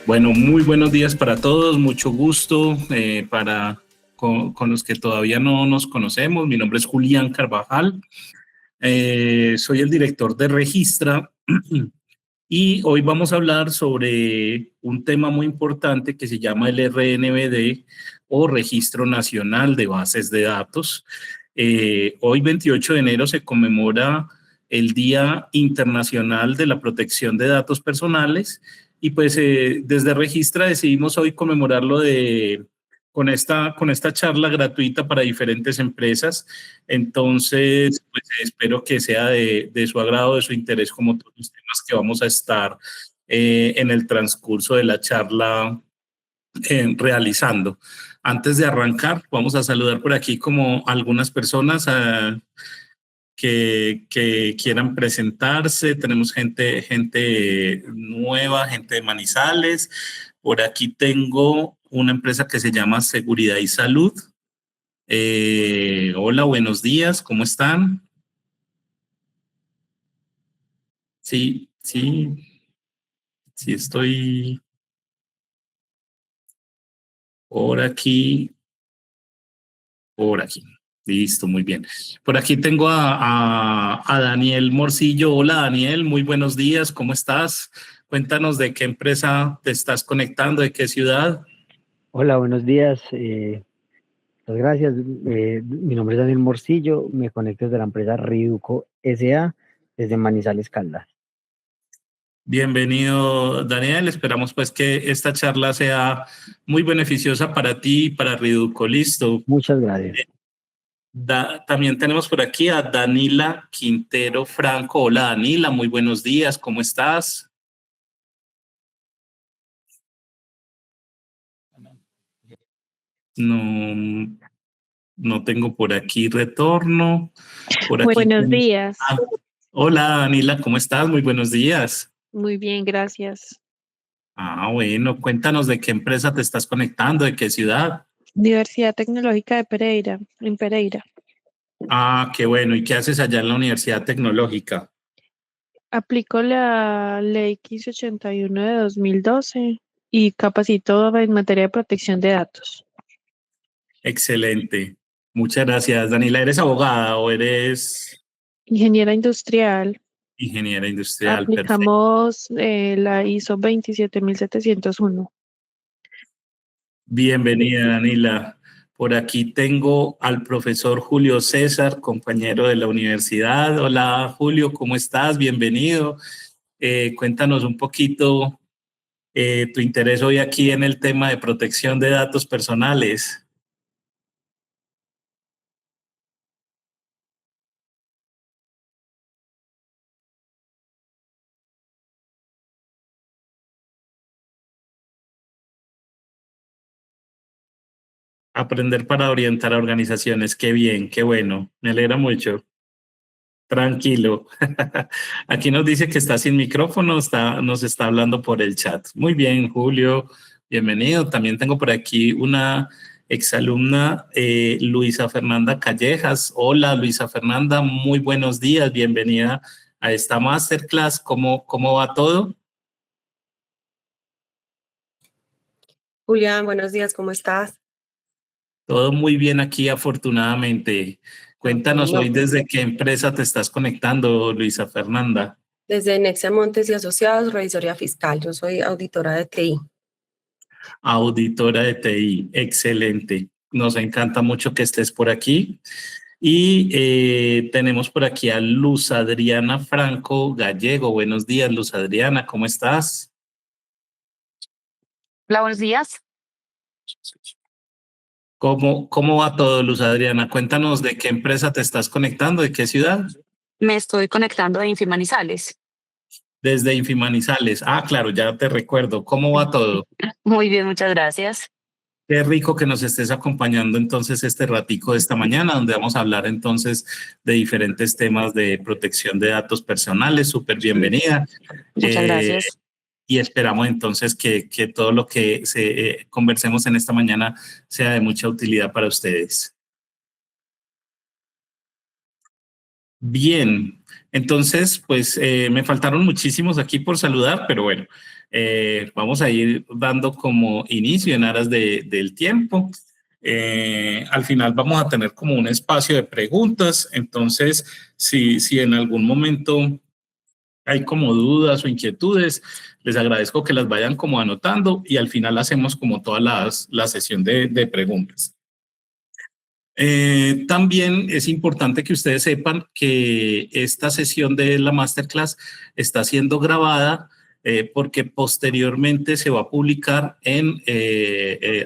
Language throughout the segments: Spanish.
Bueno, muy buenos días para todos, mucho gusto con los que todavía no nos conocemos. Mi nombre es Julián Carvajal, soy el director de Registra y hoy vamos a hablar sobre un tema muy importante que se llama el RNBD o Registro Nacional de Bases de Datos. Hoy, 28 de enero, se conmemora el Día Internacional de la Protección de Datos Personales y pues desde Registra decidimos hoy conmemorarlo con esta charla gratuita para diferentes empresas. Entonces, pues espero que sea de su agrado, de su interés, como todos los temas que vamos a estar en el transcurso de la charla realizando. Antes de arrancar, vamos a saludar por aquí como algunas personas que quieran presentarse. Tenemos gente nueva, gente de Manizales. Por aquí tengo una empresa que se llama Seguridad y Salud. Hola, buenos días, ¿cómo están? Sí, sí, sí estoy por aquí, por aquí. Listo, muy bien. Por aquí tengo a Daniel Morcillo. Hola, Daniel, muy buenos días, ¿cómo estás? Cuéntanos de qué empresa te estás conectando, de qué ciudad. Hola, buenos días. Muchas gracias. Mi nombre es Daniel Morcillo. Me conecto desde la empresa Riduco S.A. desde Manizales, Caldas. Bienvenido, Daniel. Esperamos pues que esta charla sea muy beneficiosa para ti y para Riduco. Listo. Muchas gracias. También tenemos por aquí a Danila Quintero Franco. Hola, Danila, muy buenos días, ¿cómo estás? No, no tengo por aquí retorno. Por aquí Buenos tenemos. días. Hola, Danila, ¿cómo estás? Muy buenos días. Muy bien, gracias. Bueno, cuéntanos de qué empresa te estás conectando, de qué ciudad. Universidad Tecnológica de Pereira, en Pereira. Qué bueno. ¿Y qué haces allá en la Universidad Tecnológica? Aplico la Ley 1581 de 2012 y capacito en materia de protección de datos. Excelente. Muchas gracias, Danila. ¿Eres abogada o eres Ingeniera industrial. ingeniera industrial? Perfecto. Aplicamos la ISO 27701. Bienvenida, Danila. Por aquí tengo al profesor Julio César, compañero de la universidad. Hola, Julio, ¿cómo estás? Bienvenido. Cuéntanos un poquito tu interés hoy aquí en el tema de protección de datos personales. Aprender para orientar a organizaciones. Qué bien, qué bueno. Me alegra mucho. Tranquilo. Aquí nos dice que está sin micrófono, nos está hablando por el chat. Muy bien, Julio, bienvenido. También tengo por aquí una exalumna, Luisa Fernanda Callejas. Hola, Luisa Fernanda, muy buenos días, bienvenida a esta masterclass. ¿Cómo va todo? Julián, buenos días, ¿cómo estás? Todo muy bien aquí, afortunadamente. Ah, Cuéntanos bueno, hoy desde qué empresa te estás conectando, Luisa Fernanda. desde Nexia Montes y Asociados, Revisoría Fiscal. Yo soy auditora de TI. Auditora de TI, excelente. Nos encanta mucho que estés por aquí. Y tenemos por aquí a Luz Adriana Franco Gallego. Buenos días, Luz Adriana, ¿cómo estás? Hola, buenos días. ¿Cómo va todo, Luz Adriana? Cuéntanos de qué empresa te estás conectando, de qué ciudad. Me estoy conectando de Infimanizales. Desde Infimanizales. Claro, ya te recuerdo. ¿Cómo va todo? Muy bien, muchas gracias. Qué rico que nos estés acompañando entonces este ratico de esta mañana, donde vamos a hablar entonces de diferentes temas de protección de datos personales. Súper bienvenida. Muchas gracias. Y esperamos entonces que todo lo que conversemos en esta mañana sea de mucha utilidad para ustedes. Bien, entonces pues me faltaron muchísimos aquí por saludar, pero bueno, Vamos a ir dando como inicio en aras del tiempo. Al final vamos a tener como un espacio de preguntas, entonces si en algún momento hay como dudas o inquietudes, les agradezco que las vayan como anotando y al final hacemos como toda la sesión de preguntas. También es importante que ustedes sepan que esta sesión de la Masterclass está siendo grabada porque posteriormente se va a publicar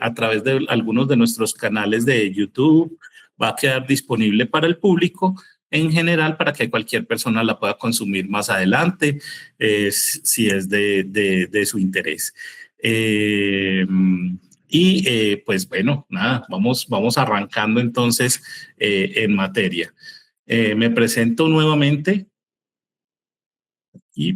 a través de algunos de nuestros canales de YouTube. Va a quedar disponible para el público en general para que cualquier persona la pueda consumir más adelante si es de su interés. Pues bueno, nada, vamos arrancando entonces en materia. Me presento nuevamente y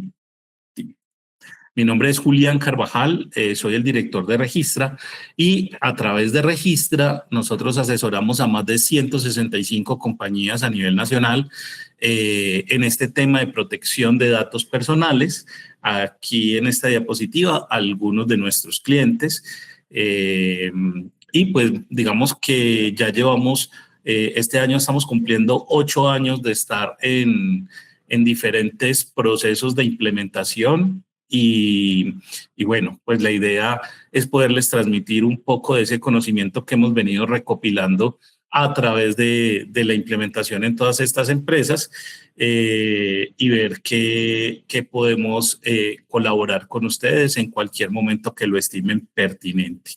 mi nombre es Julián Carvajal, soy el director de Registra y a través de Registra nosotros asesoramos a más de 165 compañías a nivel nacional en este tema de protección de datos personales. Aquí en esta diapositiva algunos de nuestros clientes y pues digamos que ya llevamos, este año estamos cumpliendo 8 años de estar en diferentes procesos de implementación. Y bueno, pues la idea es poderles transmitir un poco de ese conocimiento que hemos venido recopilando a través de la implementación en todas estas empresas y ver qué podemos colaborar con ustedes en cualquier momento que lo estimen pertinente.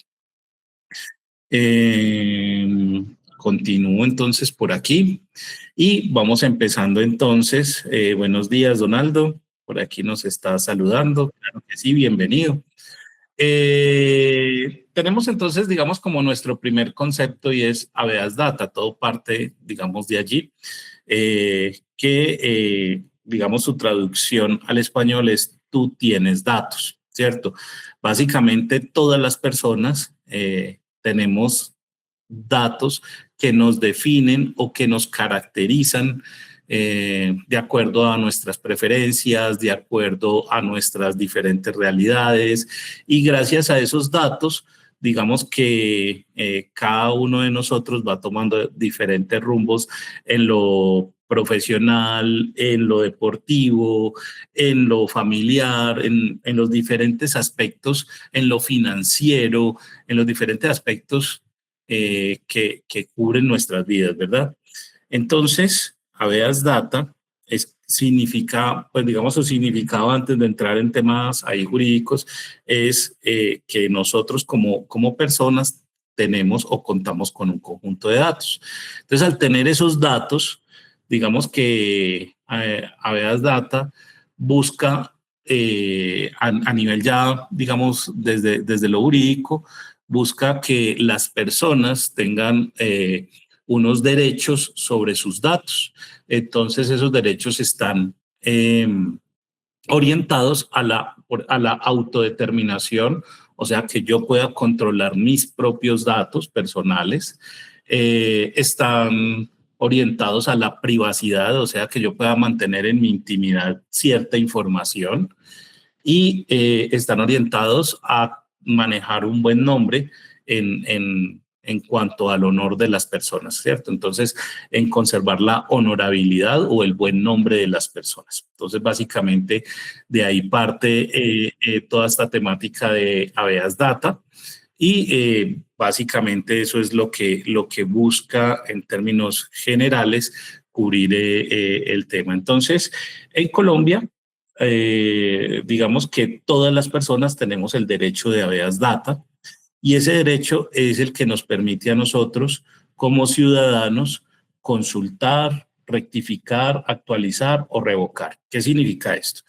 Continúo entonces por aquí y vamos empezando entonces. Buenos días, Donaldo. Por aquí nos está saludando. Claro que sí, bienvenido. Tenemos entonces, digamos, como nuestro primer concepto y es Habeas Data. Todo parte, digamos, de allí. Digamos, su traducción al español es tú tienes datos, ¿cierto? Básicamente, todas las personas tenemos datos que nos definen o que nos caracterizan de acuerdo a nuestras preferencias, de acuerdo a nuestras diferentes realidades y gracias a esos datos, digamos que cada uno de nosotros va tomando diferentes rumbos en lo profesional, en lo deportivo, en lo familiar, en los diferentes aspectos, en lo financiero, en los diferentes aspectos que cubren nuestras vidas, ¿verdad? Entonces, Habeas Data significa, pues digamos su significado antes de entrar en temas ahí jurídicos, es que nosotros como personas tenemos o contamos con un conjunto de datos. Entonces, al tener esos datos, digamos que Habeas Data busca a nivel ya, digamos, desde lo jurídico, busca que las personas tengan unos derechos sobre sus datos. Entonces, esos derechos están orientados a la autodeterminación, o sea, que yo pueda controlar mis propios datos personales. Están orientados a la privacidad, o sea, que yo pueda mantener en mi intimidad cierta información. Y están orientados a manejar un buen nombre en cuanto al honor de las personas, ¿cierto? Entonces, en conservar la honorabilidad o el buen nombre de las personas. Entonces, básicamente, de ahí parte toda esta temática de Habeas Data y básicamente eso es lo que busca en términos generales cubrir el tema. Entonces, en Colombia, digamos que todas las personas tenemos el derecho de Habeas Data y ese derecho es el que nos permite a nosotros como ciudadanos consultar, rectificar, actualizar o revocar. ¿Qué significa esto?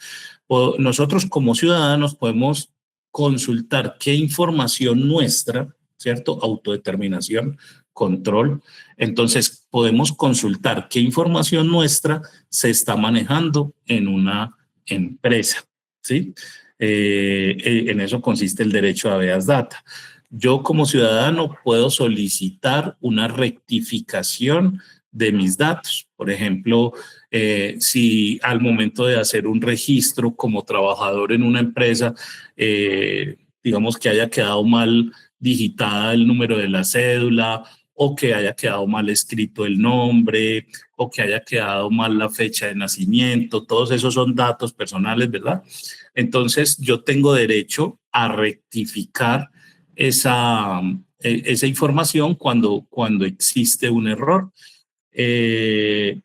Nosotros como ciudadanos podemos consultar qué información nuestra, ¿cierto? Autodeterminación, control. Entonces podemos consultar qué información nuestra se está manejando en una empresa, ¿sí? En eso consiste el derecho a Habeas Data. Yo como ciudadano puedo solicitar una rectificación de mis datos. Por ejemplo, si al momento de hacer un registro como trabajador en una empresa, digamos que haya quedado mal digitada el número de la cédula, o que haya quedado mal escrito el nombre, o que haya quedado mal la fecha de nacimiento. Todos esos son datos personales, ¿verdad? Entonces, yo tengo derecho a rectificar esa información cuando existe un error.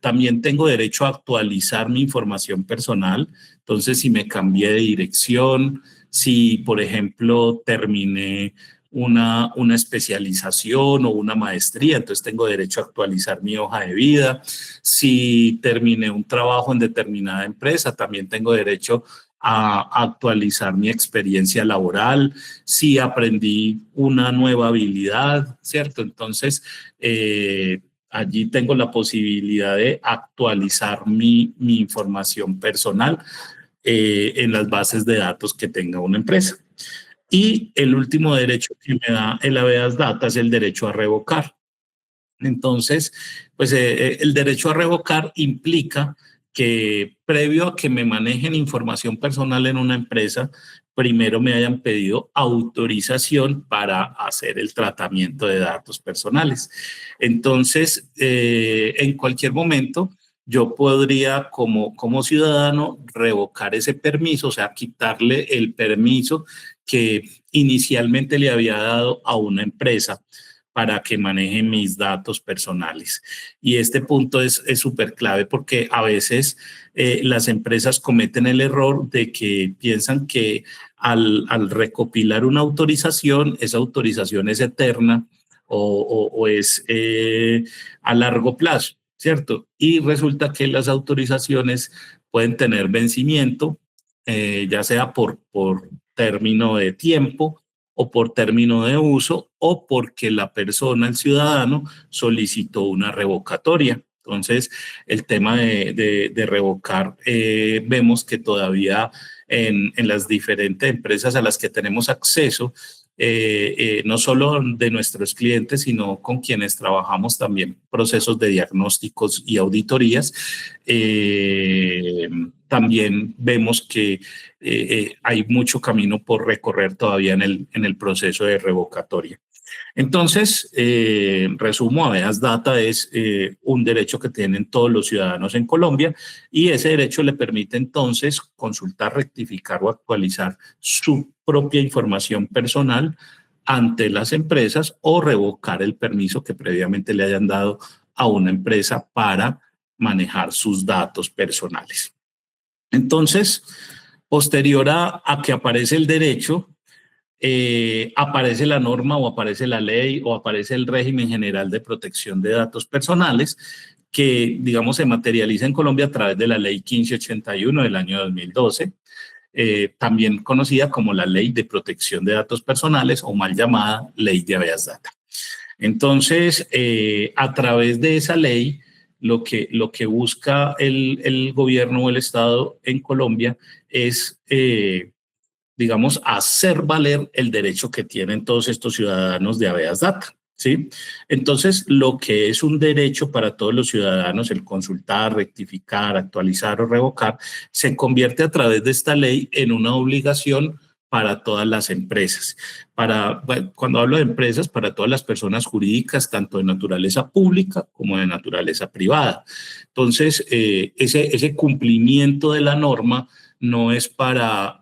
También tengo derecho a actualizar mi información personal. Entonces, si me cambié de dirección, si, por ejemplo, terminé una especialización o una maestría, entonces tengo derecho a actualizar mi hoja de vida. Si terminé un trabajo en determinada empresa, también tengo derecho a actualizar mi experiencia laboral. Si aprendí una nueva habilidad, ¿cierto? Entonces, allí tengo la posibilidad de actualizar mi información personal en las bases de datos que tenga una empresa. Y el último derecho que me da el habeas data es el derecho a revocar. Entonces, pues el derecho a revocar implica que previo a que me manejen información personal en una empresa, primero me hayan pedido autorización para hacer el tratamiento de datos personales. Entonces, en cualquier momento, yo podría como ciudadano revocar ese permiso, o sea, quitarle el permiso que inicialmente le había dado a una empresa para que maneje mis datos personales. Y este punto es súper clave porque a veces las empresas cometen el error de que piensan que al recopilar una autorización, esa autorización es eterna o es a largo plazo, ¿cierto? Y resulta que las autorizaciones pueden tener vencimiento, ya sea por término de tiempo o por término de uso o porque la persona, el ciudadano, solicitó una revocatoria. Entonces, el tema de revocar, vemos que todavía en las diferentes empresas a las que tenemos acceso, no solo de nuestros clientes, sino con quienes trabajamos también procesos de diagnósticos y auditorías, también vemos que hay mucho camino por recorrer todavía en el proceso de revocatoria. Entonces, resumo, habeas data es un derecho que tienen todos los ciudadanos en Colombia y ese derecho le permite entonces consultar, rectificar o actualizar su propia información personal ante las empresas o revocar el permiso que previamente le hayan dado a una empresa para manejar sus datos personales. Entonces, posterior a que aparece el derecho, aparece la norma o aparece la ley o aparece el régimen general de protección de datos personales que, digamos, se materializa en Colombia a través de la ley 1581 del año 2012, también conocida como la ley de protección de datos personales o mal llamada ley de habeas data. Entonces, a través de esa ley, lo que busca el gobierno o el Estado en Colombia es digamos, hacer valer el derecho que tienen todos estos ciudadanos de habeas data, ¿sí? Entonces, lo que es un derecho para todos los ciudadanos, el consultar, rectificar, actualizar o revocar, se convierte a través de esta ley en una obligación para todas las empresas. Cuando hablo de empresas, para todas las personas jurídicas, tanto de naturaleza pública como de naturaleza privada. Entonces, ese cumplimiento de la norma no es para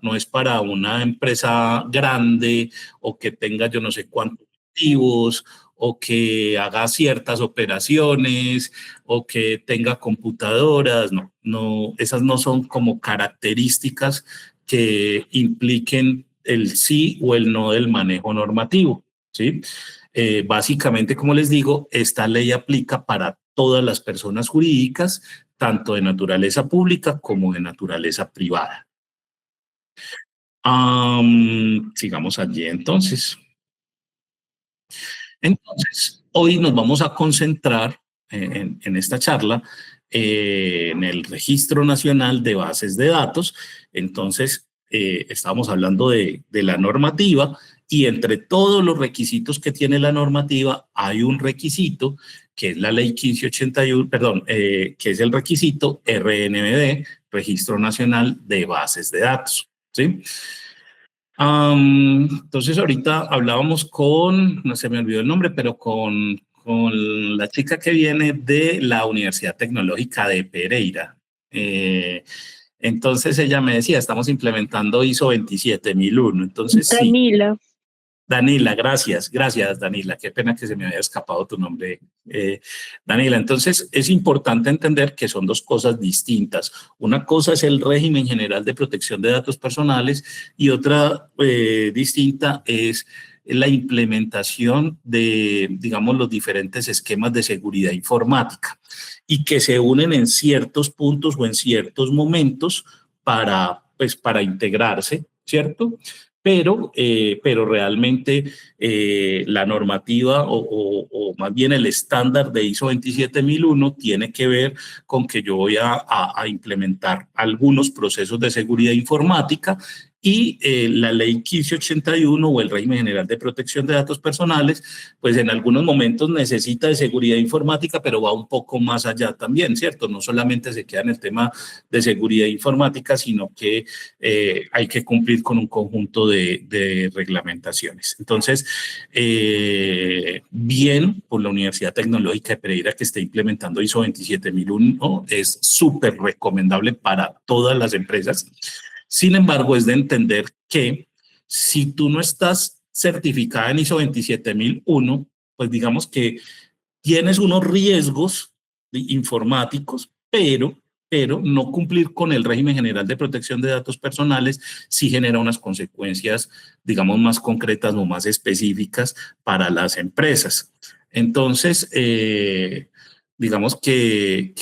una empresa grande o que tenga yo no sé cuántos activos o que haga ciertas operaciones o que tenga computadoras. No, esas no son como características que impliquen el sí o el no del manejo normativo, ¿sí? Básicamente, como les digo, esta ley aplica para todas las personas jurídicas, tanto de naturaleza pública como de naturaleza privada. Sigamos allí entonces. Entonces, hoy nos vamos a concentrar en esta charla en el Registro Nacional de Bases de Datos. Entonces, estamos hablando de la normativa y entre todos los requisitos que tiene la normativa hay un requisito que es la ley 1581, perdón, que es el requisito RNBD, Registro Nacional de Bases de Datos, ¿sí? Entonces ahorita hablábamos con, no se me olvidó el nombre, pero con la chica que viene de la Universidad Tecnológica de Pereira. Entonces ella me decía, estamos implementando ISO 27001. Entonces sí. Danila. Danila, gracias Danila, qué pena que se me había escapado tu nombre, Danila. Entonces es importante entender que son dos cosas distintas. Una cosa es el régimen general de protección de datos personales y otra distinta es la implementación de, digamos, los diferentes esquemas de seguridad informática y que se unen en ciertos puntos o en ciertos momentos para integrarse, ¿cierto? Pero realmente la normativa o más bien el estándar de ISO 27001 tiene que ver con que yo voy a implementar algunos procesos de seguridad informática y la ley 1581 o el régimen general de protección de datos personales, pues en algunos momentos necesita de seguridad informática, pero va un poco más allá también, ¿cierto? No solamente se queda en el tema de seguridad informática, sino que hay que cumplir con un conjunto de reglamentaciones. Entonces, bien por la Universidad Tecnológica de Pereira que esté implementando ISO 27001, es súper recomendable para todas las empresas. Sin embargo, es de entender que si tú no estás certificada en ISO 27001, pues digamos que tienes unos riesgos informáticos, pero no cumplir con el régimen general de protección de datos personales sí genera unas consecuencias, digamos, más concretas o más específicas para las empresas. Entonces, digamos que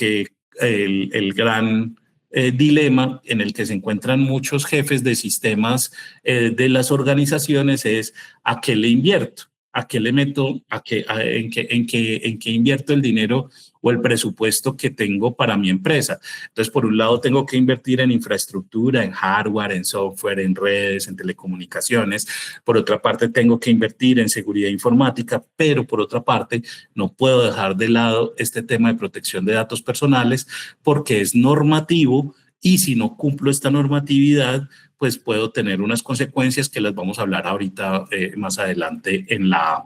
el gran dilema en el que se encuentran muchos jefes de sistemas de las organizaciones es ¿a qué le invierto? ¿A qué le meto? ¿En qué invierto el dinero o el presupuesto que tengo para mi empresa? Entonces, por un lado, tengo que invertir en infraestructura, en hardware, en software, en redes, en telecomunicaciones. Por otra parte, tengo que invertir en seguridad informática, pero por otra parte, no puedo dejar de lado este tema de protección de datos personales porque es normativo y si no cumplo esta normatividad, pues puedo tener unas consecuencias que las vamos a hablar ahorita más adelante en la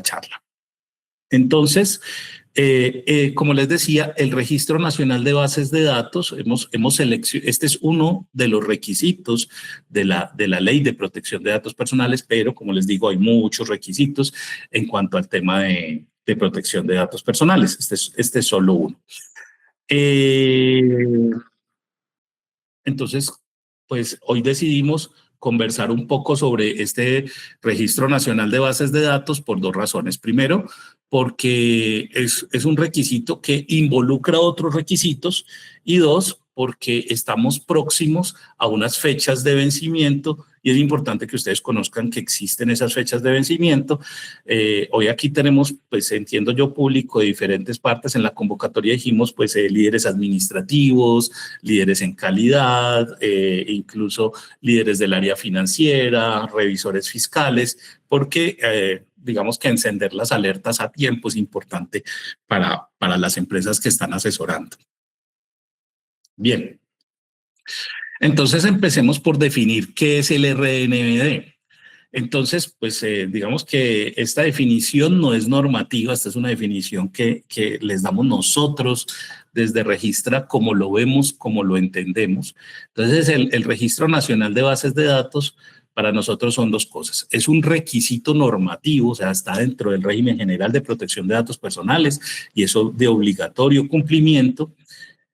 charla. Entonces, como les decía, el Registro Nacional de Bases de Datos, hemos seleccionado, este es uno de los requisitos de la Ley de Protección de Datos Personales, pero como les digo, hay muchos requisitos en cuanto al tema de protección de datos personales. Este es solo uno. Entonces, pues hoy decidimos conversar un poco sobre este Registro Nacional de Bases de Datos por dos razones. Primero, porque es un requisito que involucra otros requisitos y dos, porque estamos próximos a unas fechas de vencimiento y es importante que ustedes conozcan que existen esas fechas de vencimiento. Hoy aquí tenemos, pues entiendo yo, público de diferentes partes. En la convocatoria dijimos, pues, líderes administrativos, líderes en calidad, incluso líderes del área financiera, revisores fiscales, porque digamos que encender las alertas a tiempo es importante para las empresas que están asesorando. Bien. Entonces empecemos por definir qué es el RNBD. Entonces, pues digamos que esta definición no es normativa, esta es una definición que les damos nosotros desde Registra, como lo vemos, como lo entendemos. Entonces, el Registro Nacional de Bases de Datos para nosotros son dos cosas. Es un requisito normativo, o sea, está dentro del régimen general de protección de datos personales y eso de obligatorio cumplimiento.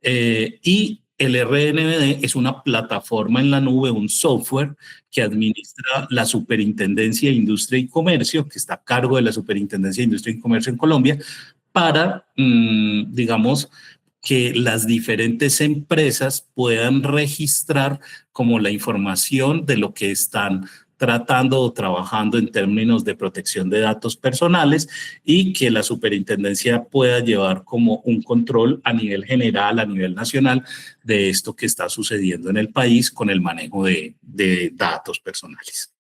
Y el RNBD es una plataforma en la nube, un software que administra la Superintendencia de Industria y Comercio, que está a cargo de la Superintendencia de Industria y Comercio en Colombia, para, digamos, que las diferentes empresas puedan registrar como la información de lo que están tratando o trabajando en términos de protección de datos personales y que la superintendencia pueda llevar como un control a nivel general, a nivel nacional, de esto que está sucediendo en el país con el manejo de datos personales.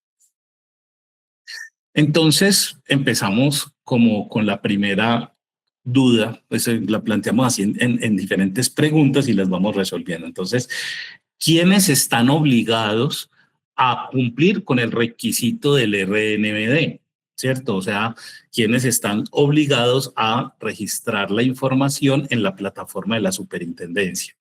Entonces empezamos como con la primera duda, pues la planteamos así en diferentes preguntas y las vamos resolviendo. Entonces, ¿quiénes están obligados a cumplir con el requisito del RNBD? ¿Cierto? O sea, ¿quiénes están obligados a registrar la información en la plataforma de la superintendencia?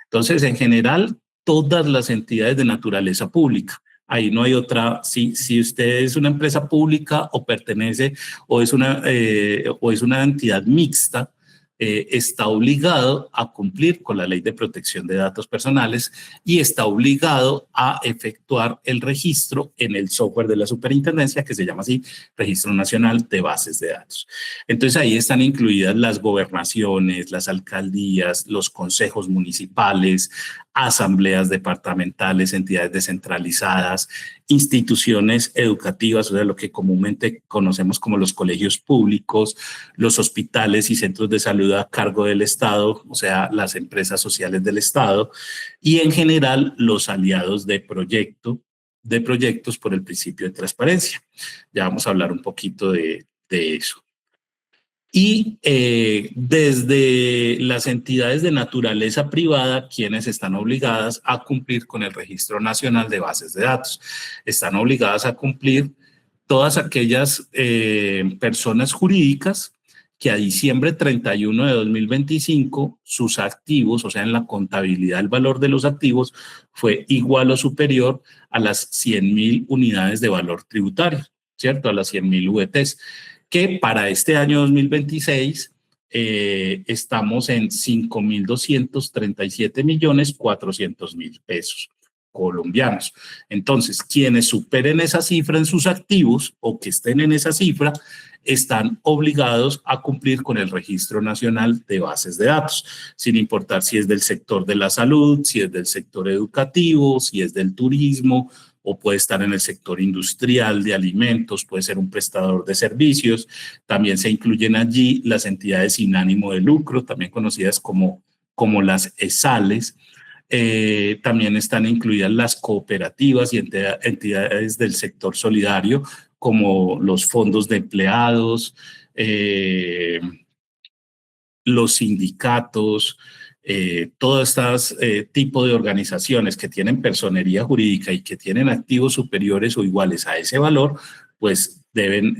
Entonces, en general, todas las entidades de naturaleza pública. Ahí no hay otra, si usted es una empresa pública o pertenece o es una entidad mixta, está obligado a cumplir con la Ley de Protección de Datos Personales y está obligado a efectuar el registro en el software de la superintendencia, que se llama así, Registro Nacional de Bases de Datos. Entonces ahí están incluidas las gobernaciones, las alcaldías, los consejos municipales, asambleas departamentales, entidades descentralizadas, instituciones educativas, o sea, lo que comúnmente conocemos como los colegios públicos, los hospitales y centros de salud a cargo del Estado, o sea, las empresas sociales del Estado, y en general los aliados de proyectos por el principio de transparencia. Ya vamos a hablar un poquito de eso. Y desde las entidades de naturaleza privada, quienes están obligadas a cumplir con el Registro Nacional de Bases de Datos. Están obligadas a cumplir todas aquellas personas jurídicas que a diciembre 31 de 2025 sus activos, o sea, en la contabilidad el valor de los activos fue igual o superior a las 100.000 unidades de valor tributario, ¿cierto? A las 100.000 VTs, que para este año 2026 estamos en 5.237.400.000 pesos colombianos. Entonces, quienes superen esa cifra en sus activos o que estén en esa cifra, están obligados a cumplir con el Registro Nacional de Bases de Datos, sin importar si es del sector de la salud, si es del sector educativo, si es del turismo, o puede estar en el sector industrial de alimentos, puede ser un prestador de servicios. También se incluyen allí las entidades sin ánimo de lucro, también conocidas como las ESALES. También están incluidas las cooperativas y entidades del sector solidario, como los fondos de empleados, los sindicatos, todos estos tipos de organizaciones que tienen personería jurídica y que tienen activos superiores o iguales a ese valor, pues deben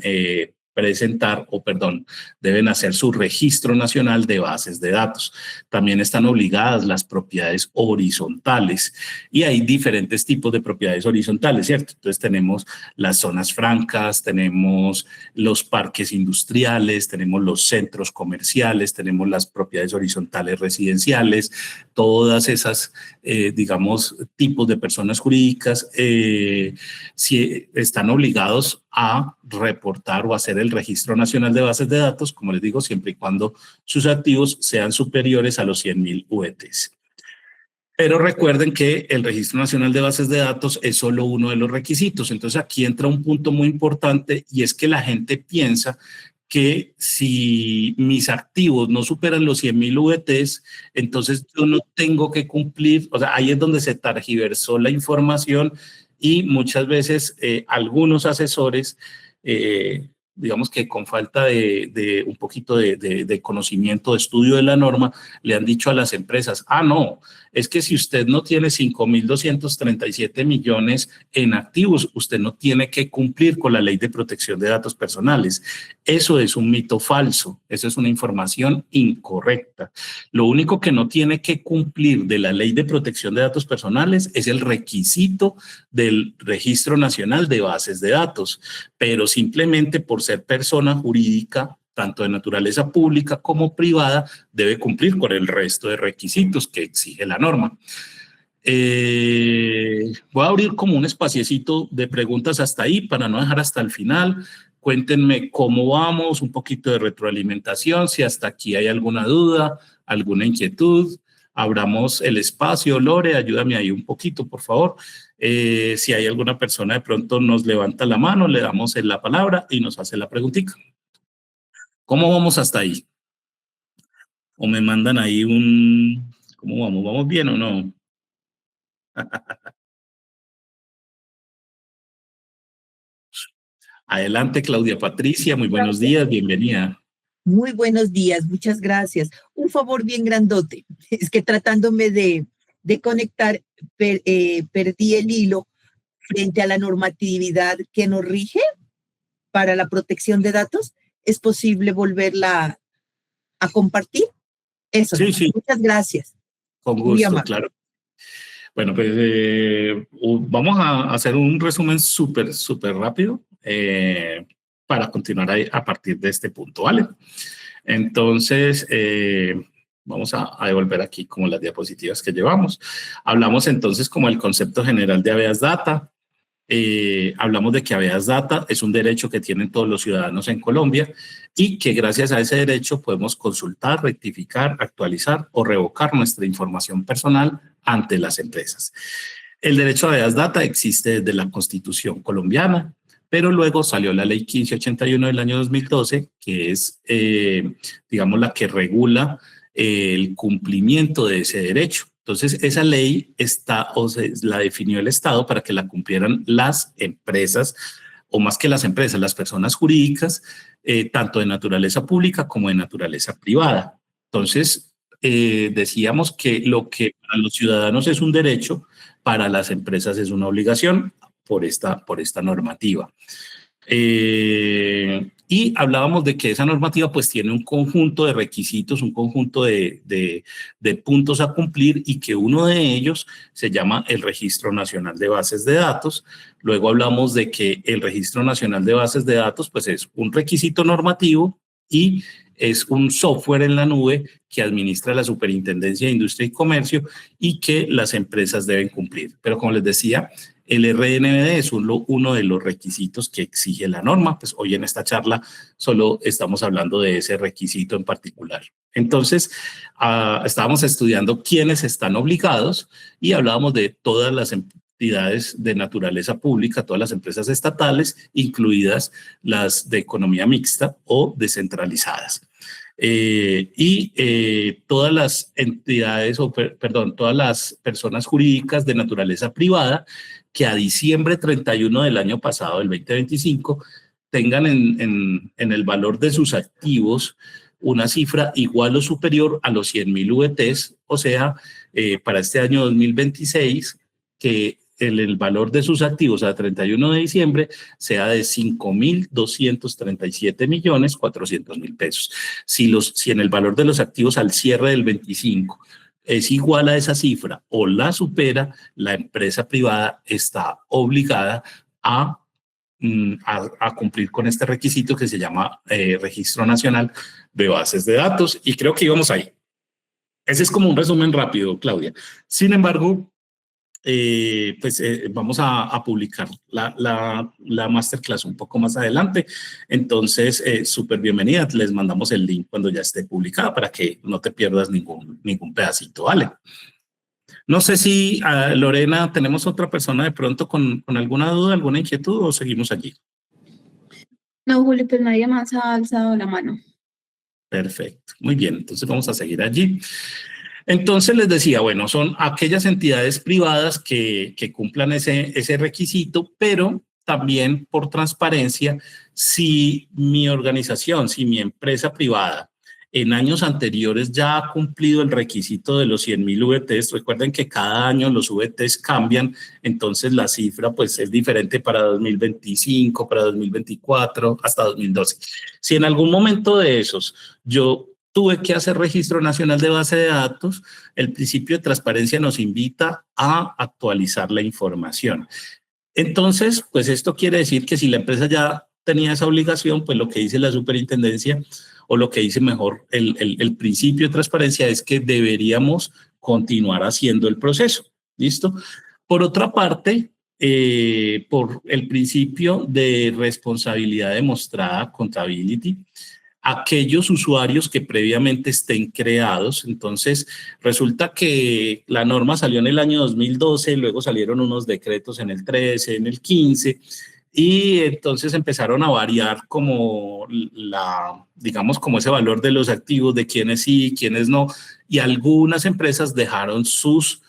deben hacer su registro nacional de bases de datos. También están obligadas las propiedades horizontales y hay diferentes tipos de propiedades horizontales, ¿cierto? Entonces tenemos las zonas francas, tenemos los parques industriales, tenemos los centros comerciales, tenemos las propiedades horizontales residenciales, todas esas, digamos, tipos de personas jurídicas si están obligados a reportar o hacer el Registro Nacional de Bases de Datos, como les digo, siempre y cuando sus activos sean superiores a los 100.000 VTs. Pero recuerden que el Registro Nacional de Bases de Datos es solo uno de los requisitos. Entonces aquí entra un punto muy importante y es que la gente piensa que si mis activos no superan los 100.000 VTs, entonces yo no tengo que cumplir, o sea, ahí es donde se targiversó la información y muchas veces algunos asesores, digamos que con falta de un poquito de conocimiento, de estudio de la norma, le han dicho a las empresas, no, es que si usted no tiene 5.237 millones en activos, usted no tiene que cumplir con la Ley de Protección de Datos Personales. Eso es un mito falso, eso es una información incorrecta. Lo único que no tiene que cumplir de la Ley de Protección de Datos Personales es el requisito del Registro Nacional de Bases de Datos, pero simplemente por ser persona jurídica, tanto de naturaleza pública como privada, debe cumplir con el resto de requisitos que exige la norma. Voy a abrir como un espaciecito de preguntas hasta ahí para no dejar hasta el final. Cuéntenme cómo vamos, un poquito de retroalimentación, si hasta aquí hay alguna duda, alguna inquietud. Abramos el espacio. Lore, ayúdame ahí un poquito, por favor. Si hay alguna persona de pronto nos levanta la mano, le damos la palabra y nos hace la preguntita. ¿Cómo vamos hasta ahí? ¿O me mandan ahí ¿cómo vamos? ¿Vamos bien o no? Adelante, Claudia Patricia, muy buenos días, bienvenida. Muy buenos días, muchas gracias. Un favor bien grandote. Es que tratándome de conectar, perdí el hilo frente a la normatividad que nos rige para la protección de datos. ¿Es posible volverla a compartir? Eso. Sí, sí. Muchas gracias. Con gusto, claro. Bueno, pues vamos a hacer un resumen súper rápido para continuar a partir de este punto, ¿vale? Entonces, vamos a devolver aquí como las diapositivas que llevamos. Hablamos entonces como el concepto general de habeas data. Hablamos de que habeas data es un derecho que tienen todos los ciudadanos en Colombia y que gracias a ese derecho podemos consultar, rectificar, actualizar o revocar nuestra información personal ante las empresas. El derecho a habeas data existe desde la Constitución colombiana, pero luego salió la Ley 1581 del año 2012, que es, digamos, la que regula el cumplimiento de ese derecho. Entonces, esa ley la definió el Estado para que la cumplieran las empresas, o más que las empresas, las personas jurídicas, tanto de naturaleza pública como de naturaleza privada. Entonces, decíamos que lo que para los ciudadanos es un derecho, para las empresas es una obligación por esta normativa. Y hablábamos de que esa normativa pues tiene un conjunto de requisitos, un conjunto de puntos a cumplir y que uno de ellos se llama el Registro Nacional de Bases de Datos. Luego hablamos de que el Registro Nacional de Bases de Datos pues es un requisito normativo y es un software en la nube que administra la Superintendencia de Industria y Comercio y que las empresas deben cumplir. Pero como les decía, el RNBD es uno de los requisitos que exige la norma. Pues hoy en esta charla solo estamos hablando de ese requisito en particular. Entonces, estábamos estudiando quiénes están obligados y hablábamos de todas las entidades de naturaleza pública, todas las empresas estatales, incluidas las de economía mixta o descentralizadas. Todas las entidades, todas las personas jurídicas de naturaleza privada que a diciembre 31 del año pasado, del 2025, tengan en el valor de sus activos una cifra igual o superior a los 100.000 VTs, o sea, para este año 2026, que el valor de sus activos a 31 de diciembre sea de 5.237.400.000 pesos. Si en el valor de los activos al cierre del 25 es igual a esa cifra o la supera, la empresa privada está obligada a cumplir con este requisito que se llama Registro Nacional de Bases de Datos, y creo que íbamos ahí. Ese es como un resumen rápido, Claudia. Sin embargo, vamos a publicar la masterclass un poco más adelante. Entonces, súper bienvenida. Les mandamos el link cuando ya esté publicada para que no te pierdas ningún pedacito, ¿vale? No sé si, Lorena, tenemos otra persona de pronto con alguna duda, alguna inquietud o seguimos allí. No, Julio, pues nadie más ha alzado la mano. Perfecto. Muy bien. Entonces vamos a seguir allí. Entonces les decía, bueno, son aquellas entidades privadas que cumplan ese requisito, pero también por transparencia, si mi organización, si mi empresa privada en años anteriores ya ha cumplido el requisito de los 100.000 VTs, recuerden que cada año los VTs cambian, entonces la cifra pues es diferente para 2025, para 2024, hasta 2012. Si en algún momento de esos yo tuve que hacer registro nacional de base de datos, el principio de transparencia nos invita a actualizar la información. Entonces, pues esto quiere decir que si la empresa ya tenía esa obligación, pues lo que dice la superintendencia o lo que dice mejor el principio de transparencia es que deberíamos continuar haciendo el proceso. ¿Listo? Por otra parte, por el principio de responsabilidad demostrada, accountability, aquellos usuarios que previamente estén creados. Entonces, resulta que la norma salió en el año 2012, luego salieron unos decretos en el 13, en el 15, y entonces empezaron a variar como digamos, como ese valor de los activos, de quiénes sí, quiénes no, y algunas empresas dejaron sus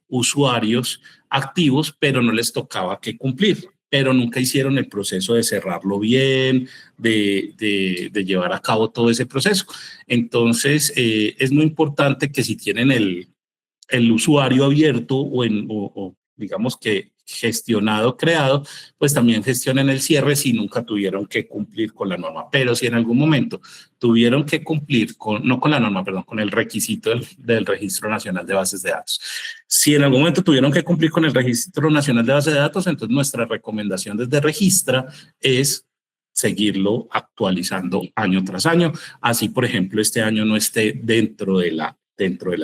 usuarios activos, pero no les tocaba que cumplir. pero nunca hicieron el proceso de cerrarlo bien, de llevar a cabo todo ese proceso. Entonces, es muy importante que si tienen el usuario abierto o digamos que gestionado, creado, pues también gestionen el cierre si nunca tuvieron que cumplir con la norma. Pero si en algún momento tuvieron que cumplir no con la norma, perdón, con el requisito del Registro Nacional de Bases de Datos. Si en algún momento tuvieron que cumplir con el Registro Nacional de Bases de Datos, entonces nuestra recomendación desde Registra es seguirlo actualizando año tras año. Así, por ejemplo, este año no esté dentro de la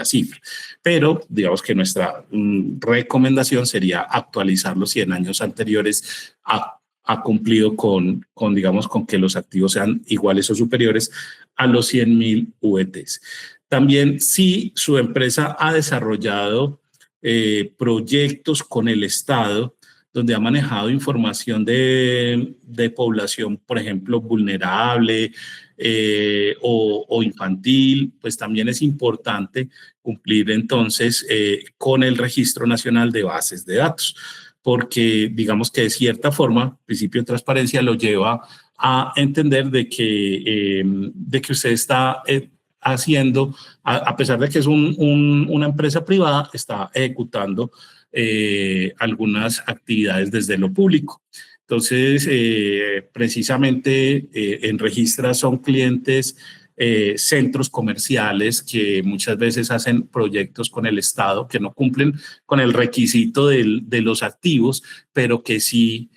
cifra. Pero digamos que nuestra recomendación sería actualizarlo si en años anteriores ha cumplido digamos, con que los activos sean iguales o superiores a los 100.000 VTs. También si su empresa ha desarrollado proyectos con el Estado donde ha manejado información de población, por ejemplo, vulnerable, o infantil, pues también es importante cumplir entonces con el Registro Nacional de Bases de Datos, porque digamos que de cierta forma el principio de transparencia lo lleva a entender de que usted está haciendo, a pesar de que es una empresa privada, está ejecutando algunas actividades desde lo público. Entonces, precisamente en Registra son clientes, centros comerciales que muchas veces hacen proyectos con el Estado que no cumplen con el requisito de los activos, pero que sí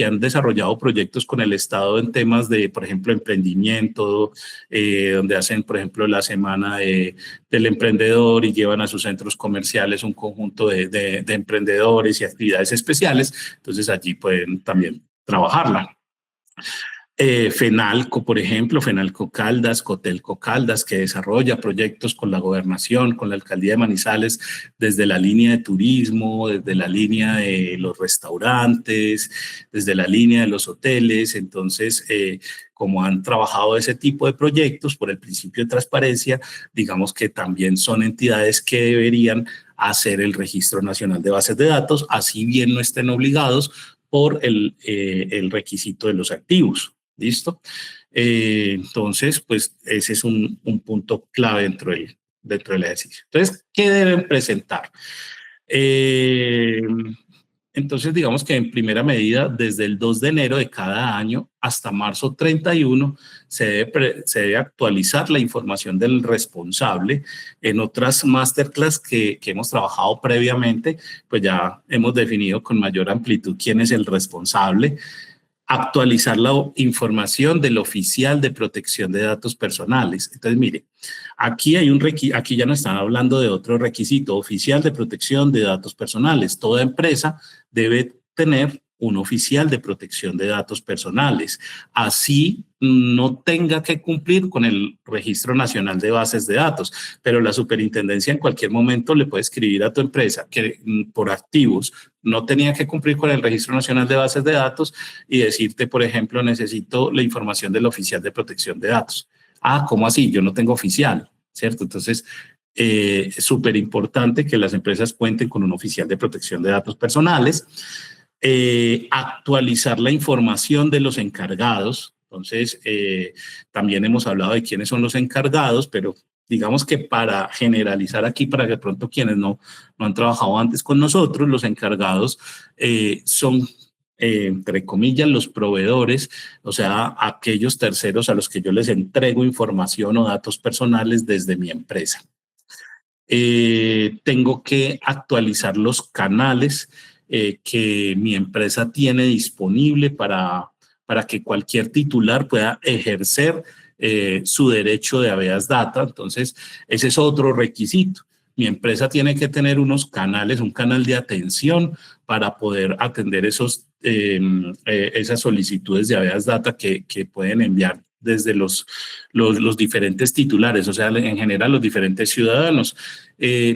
han desarrollado proyectos con el Estado en temas de, por ejemplo, emprendimiento, donde hacen, por ejemplo, la semana del emprendedor y llevan a sus centros comerciales un conjunto de emprendedores y actividades especiales. Entonces, allí pueden también trabajarla. FENALCO, por ejemplo, FENALCO Caldas, Cotelco Caldas, que desarrolla proyectos con la gobernación, con la alcaldía de Manizales, desde la línea de turismo, desde la línea de los restaurantes, desde la línea de los hoteles. Entonces, como han trabajado ese tipo de proyectos por el principio de transparencia, digamos que también son entidades que deberían hacer el Registro Nacional de Bases de Datos, así bien no estén obligados por el requisito de los activos. ¿Listo? Entonces, pues ese es un punto clave dentro del ejercicio. Entonces, ¿qué deben presentar? Entonces, digamos que en primera medida, desde el 2 de enero de cada año hasta marzo 31, se debe actualizar la información del responsable. En otras masterclass que hemos trabajado previamente, pues ya hemos definido con mayor amplitud quién es el responsable. Actualizar la información del oficial de protección de datos personales. Entonces, mire, aquí aquí ya no están hablando de otro requisito, oficial de protección de datos personales. Toda empresa debe tener un oficial de protección de datos personales. Así no tenga que cumplir con el Registro Nacional de Bases de Datos, pero la superintendencia en cualquier momento le puede escribir a tu empresa que por activos no tenía que cumplir con el Registro Nacional de Bases de Datos y decirte, por ejemplo, necesito la información del oficial de protección de datos. Ah, ¿cómo así? Yo no tengo oficial, ¿cierto? Entonces, es súper importante que las empresas cuenten con un oficial de protección de datos personales. Actualizar la información de los encargados. Entonces, también hemos hablado de quiénes son los encargados, pero digamos que para generalizar aquí, para que de pronto quienes no han trabajado antes con nosotros, los encargados son, entre comillas, los proveedores, o sea, aquellos terceros a los que yo les entrego información o datos personales desde mi empresa. Tengo que actualizar los canales que mi empresa tiene disponible para que cualquier titular pueda ejercer su derecho de habeas data. Entonces, ese es otro requisito. Mi empresa tiene que tener unos canales, un canal de atención para poder atender esas solicitudes de habeas data que pueden enviar desde los los diferentes titulares, o sea, en general los diferentes ciudadanos.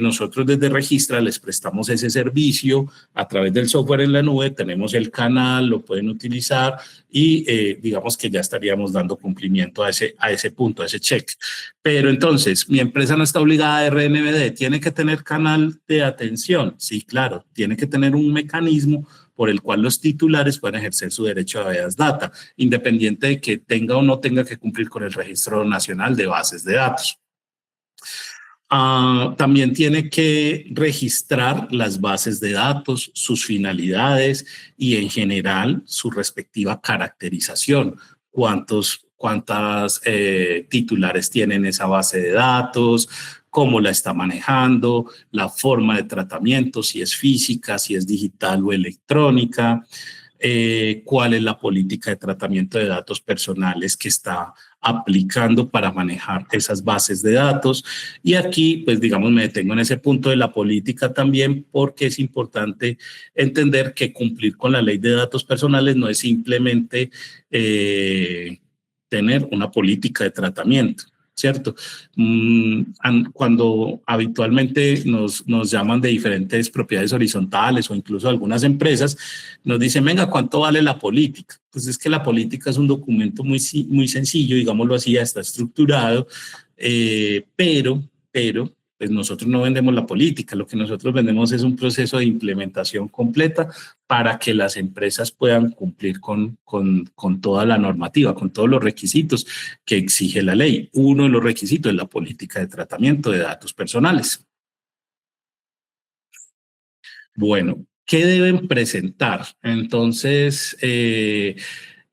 Nosotros desde Registra les prestamos ese servicio a través del software en la nube, tenemos el canal, lo pueden utilizar y digamos que ya estaríamos dando cumplimiento a ese punto, a ese check. Pero entonces, mi empresa no está obligada a RNBD, ¿tiene que tener canal de atención? Sí, claro, tiene que tener un mecanismo por el cual los titulares puedan ejercer su derecho a habeas data, independiente de que tenga o no tenga que cumplir con el Registro Nacional de Bases de Datos. También tiene que registrar las bases de datos, sus finalidades y en general su respectiva caracterización. Cuántas titulares tienen esa base de datos, cómo la está manejando, la forma de tratamiento, si es física, si es digital o electrónica, cuál es la política de tratamiento de datos personales que está aplicando para manejar esas bases de datos. Y aquí, pues digamos, me detengo en ese punto de la política también porque es importante entender que cumplir con la ley de datos personales no es simplemente tener una política de tratamiento, ¿cierto? Cuando habitualmente nos llaman de diferentes propiedades horizontales o incluso algunas empresas, nos dicen, venga, ¿cuánto vale la política? Pues es que la política es un documento muy sencillo, digámoslo así, ya está estructurado, pero pues nosotros no vendemos la política, lo que nosotros vendemos es un proceso de implementación completa para que las empresas puedan cumplir con toda la normativa, con todos los requisitos que exige la ley. Uno de los requisitos es la política de tratamiento de datos personales. Bueno, ¿qué deben presentar? Entonces,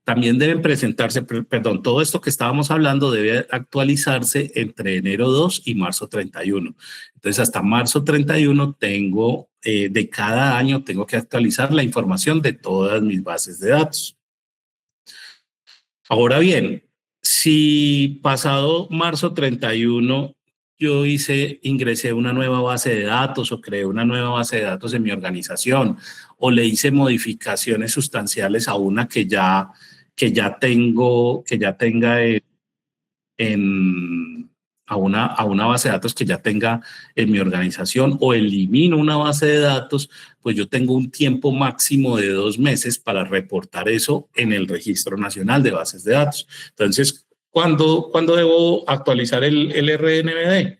también deben presentarse, perdón, todo esto que estábamos hablando debe actualizarse entre enero 2 y marzo 31. Entonces, hasta marzo 31 tengo, de cada año tengo que actualizar la información de todas mis bases de datos. Ahora bien, si pasado marzo 31 yo ingresé una nueva base de datos o creé una nueva base de datos en mi organización o le hice modificaciones sustanciales a una que ya tenga a una base de datos que ya tenga en mi organización o elimino una base de datos, pues yo tengo un tiempo máximo de 2 meses para reportar eso en el Registro Nacional de Bases de Datos. Entonces, ¿cuándo debo actualizar el RNBD?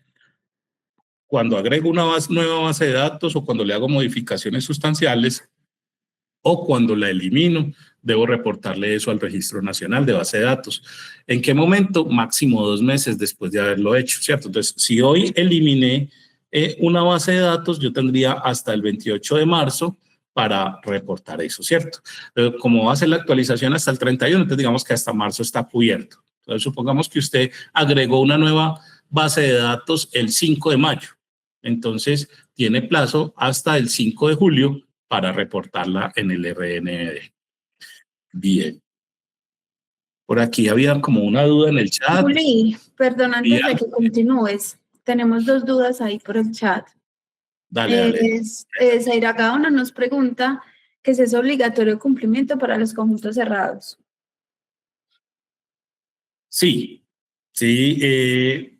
Cuando agrego una nueva base de datos o cuando le hago modificaciones sustanciales o cuando la elimino, debo reportarle eso al Registro Nacional de Base de Datos. ¿En qué momento? Máximo 2 meses después de haberlo hecho, ¿cierto? Entonces, si hoy eliminé una base de datos, yo tendría hasta el 28 de marzo para reportar eso, ¿cierto? Pero como va a ser la actualización hasta el 31, entonces digamos que hasta marzo está cubierto. Entonces, supongamos que usted agregó una nueva base de datos el 5 de mayo. Entonces, tiene plazo hasta el 5 de julio para reportarla en el RNBD. Bien. Por aquí había como una duda en el chat. Juli, perdón, antes de que continúes, tenemos 2 dudas ahí por el chat. Dale. Zaira Gaona nos pregunta que si es obligatorio cumplimiento para los conjuntos cerrados. Sí. Si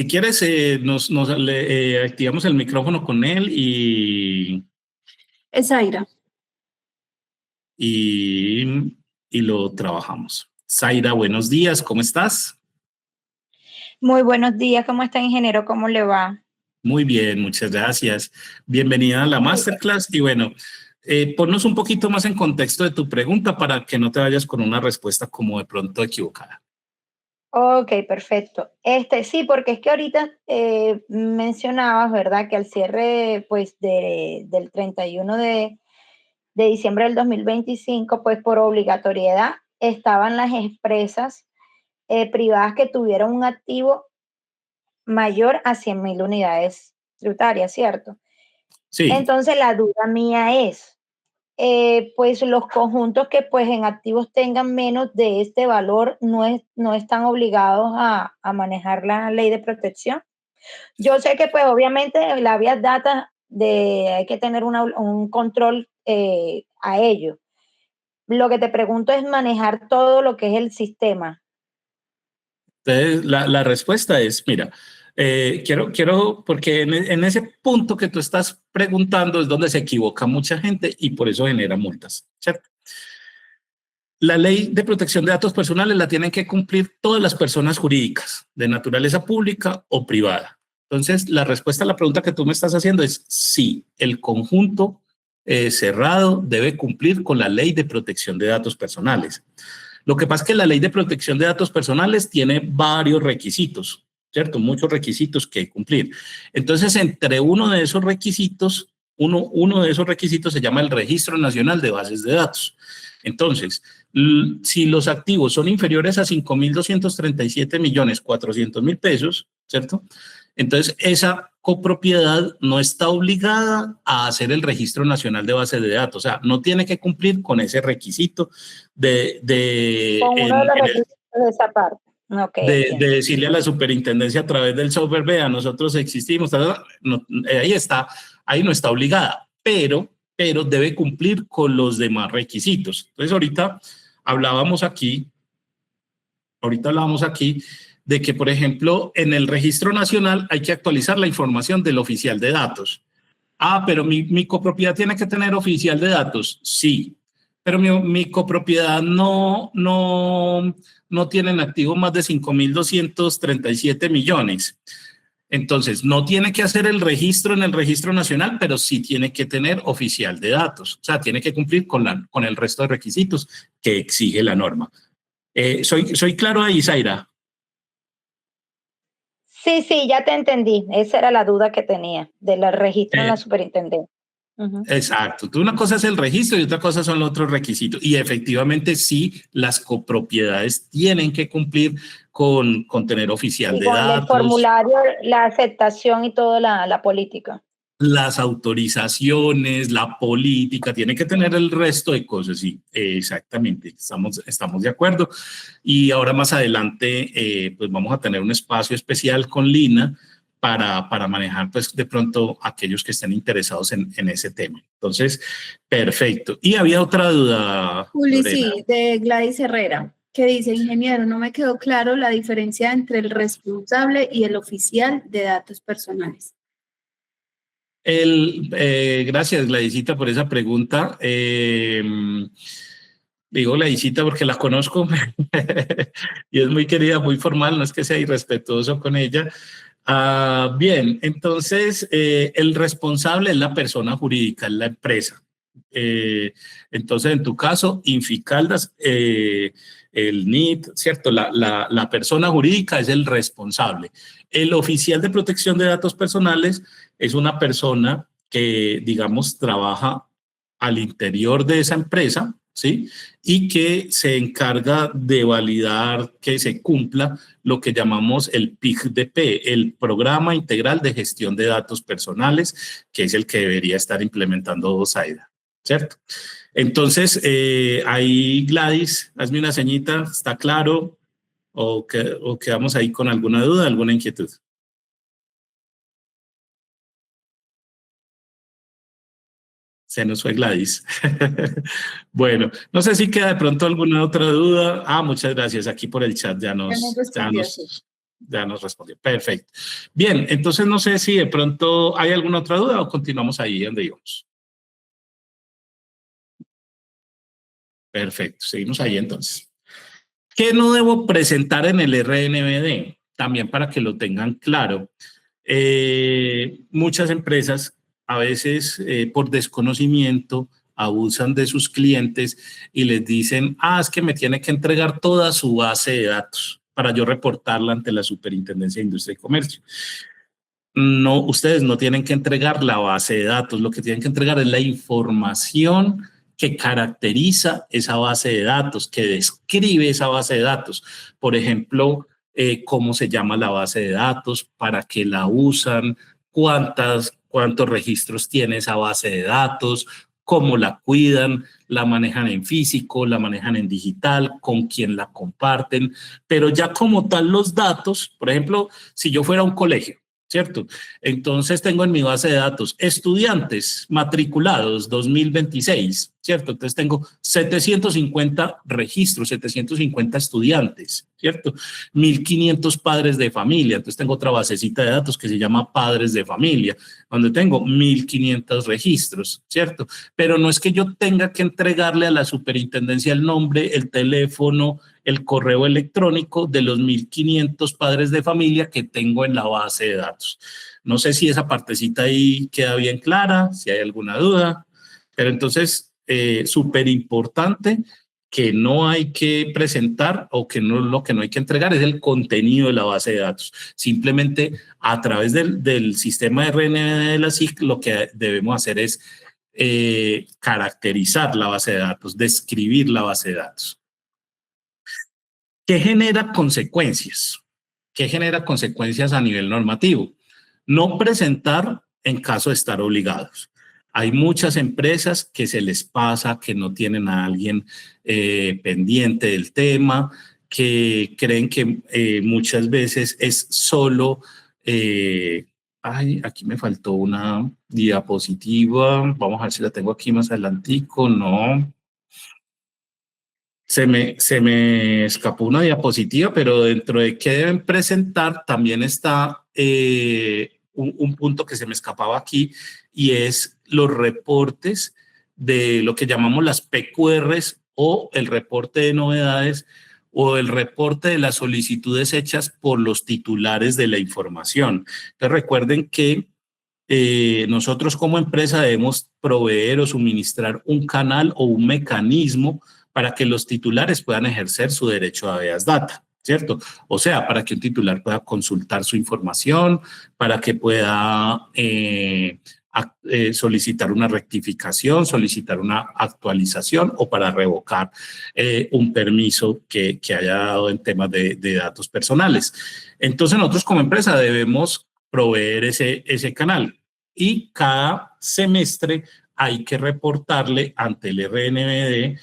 quieres, activamos el micrófono con él Es Zaira. y lo trabajamos. Zaira, buenos días, ¿cómo estás? Muy buenos días, ¿cómo está, ingeniero? ¿Cómo le va? Muy bien, muchas gracias. Bienvenida a la Masterclass y bueno, ponnos un poquito más en contexto de tu pregunta para que no te vayas con una respuesta como de pronto equivocada. Ok, perfecto. Sí, porque es que ahorita mencionabas, ¿verdad? Que al cierre, pues, del 31 de diciembre del 2025, pues, por obligatoriedad, estaban las empresas privadas que tuvieron un activo mayor a 100.000 unidades tributarias, ¿cierto? Sí. Entonces, la duda mía es, pues los conjuntos que pues en activos tengan menos de este valor no están obligados a manejar la ley de protección. Yo sé que pues obviamente la vía data hay que tener un control a ello. Lo que te pregunto es manejar todo lo que es el sistema. Entonces, la respuesta es, mira, quiero, porque en ese punto que tú estás preguntando es donde se equivoca mucha gente y por eso genera multas, ¿cierto? La ley de protección de datos personales la tienen que cumplir todas las personas jurídicas, de naturaleza pública o privada. Entonces, la respuesta a la pregunta que tú me estás haciendo es sí, el conjunto cerrado debe cumplir con la ley de protección de datos personales. Lo que pasa es que la ley de protección de datos personales tiene varios requisitos, ¿cierto? Muchos requisitos que cumplir. Entonces, entre uno de esos requisitos se llama el Registro Nacional de Bases de Datos. Entonces, si los activos son inferiores a 5.237.400.000 pesos, ¿cierto? Entonces, esa copropiedad no está obligada a hacer el Registro Nacional de Bases de Datos. O sea, no tiene que cumplir con ese requisito de esa parte. Okay, de decirle a la superintendencia a través del software, vea, nosotros existimos, ahí no está obligada, pero debe cumplir con los demás requisitos. Entonces, ahorita hablábamos aquí de que, por ejemplo, en el registro nacional hay que actualizar la información del oficial de datos. Ah, pero mi copropiedad tiene que tener oficial de datos. Sí, pero mi copropiedad no tiene en activo más de 5.237 millones. Entonces, no tiene que hacer el registro en el registro nacional, pero sí tiene que tener oficial de datos. O sea, tiene que cumplir con el resto de requisitos que exige la norma. ¿Soy claro ahí, Zaira? Sí, ya te entendí. Esa era la duda que tenía del registro en la superintendencia. Exacto. Una cosa es el registro y otra cosa son los otros requisitos. Y efectivamente sí, las copropiedades tienen que cumplir con tener oficial de datos. El formulario, la aceptación y toda la política. Las autorizaciones, la política, tiene que tener el resto de cosas, sí, exactamente, estamos de acuerdo. Y ahora más adelante, pues vamos a tener un espacio especial con Lina para manejar, pues, de pronto aquellos que estén interesados en ese tema. Entonces, perfecto. Y había otra duda, Juli, Lorena. sí, de Gladys Herrera, que dice, ingeniero, no me quedó claro la diferencia entre el responsable y el oficial de datos personales. Gracias, Gladysita, por esa pregunta. Digo Gladysita porque la conozco y es muy querida, muy formal, no es que sea irrespetuoso con ella. Bien, entonces el responsable es la persona jurídica, es la empresa. Entonces, en tu caso, Inficaldas, el NIT, ¿cierto? La persona jurídica es el responsable. El oficial de protección de datos personales es una persona que, digamos, trabaja al interior de esa empresa, ¿sí? Y que se encarga de validar que se cumpla lo que llamamos el PIGDP, el Programa Integral de Gestión de Datos Personales, que es el que debería estar implementando Zaida, ¿cierto? Entonces, ahí, Gladys, hazme una señita, ¿está claro? ¿O quedamos ahí con alguna duda, alguna inquietud? Se nos fue Gladys. Bueno, no sé si queda de pronto alguna otra duda. Muchas gracias. Aquí por el chat ya nos respondió. Perfecto. Bien, entonces no sé si de pronto hay alguna otra duda o continuamos ahí donde íbamos. Perfecto, seguimos ahí entonces. ¿Qué no debo presentar en el RNBD? También para que lo tengan claro. Muchas empresas a veces por desconocimiento abusan de sus clientes y les dicen, es que me tiene que entregar toda su base de datos para yo reportarla ante la Superintendencia de Industria y Comercio. No, ustedes no tienen que entregar la base de datos, lo que tienen que entregar es la información que caracteriza esa base de datos, que describe esa base de datos. Por ejemplo, cómo se llama la base de datos, para qué la usan, cuántos registros tiene esa base de datos, cómo la cuidan, la manejan en físico, la manejan en digital, con quién la comparten, pero ya como tal los datos, por ejemplo, si yo fuera a un colegio, ¿cierto? Entonces tengo en mi base de datos estudiantes matriculados 2026, ¿cierto? Entonces tengo 750 registros, 750 estudiantes, ¿cierto? 1.500 padres de familia. Entonces tengo otra basecita de datos que se llama padres de familia, donde tengo 1.500 registros, ¿cierto? Pero no es que yo tenga que entregarle a la superintendencia el nombre, el teléfono, el correo electrónico de los 1.500 padres de familia que tengo en la base de datos. No sé si esa partecita ahí queda bien clara, si hay alguna duda, pero entonces, súper importante que no hay que presentar o que no, lo que no hay que entregar es el contenido de la base de datos. Simplemente a través del sistema de RND de la SIC lo que debemos hacer es caracterizar la base de datos, describir la base de datos. ¿Qué genera consecuencias? ¿Qué genera consecuencias a nivel normativo? No presentar en caso de estar obligados. Hay muchas empresas que se les pasa, que no tienen a alguien pendiente del tema, que creen que muchas veces es solo... ay, aquí me faltó una diapositiva. Vamos a ver si la tengo aquí más adelantico. No. Se me escapó una diapositiva, pero dentro de qué deben presentar también está un punto que se me escapaba aquí y es los reportes de lo que llamamos las PQRs o el reporte de novedades o el reporte de las solicitudes hechas por los titulares de la información. Entonces recuerden que nosotros como empresa debemos proveer o suministrar un canal o un mecanismo para que los titulares puedan ejercer su derecho a habeas data, ¿cierto? O sea, para que un titular pueda consultar su información, para que pueda solicitar una rectificación, solicitar una actualización o para revocar un permiso que haya dado en temas de datos personales. Entonces, nosotros como empresa debemos proveer ese canal y cada semestre hay que reportarle ante el RNBD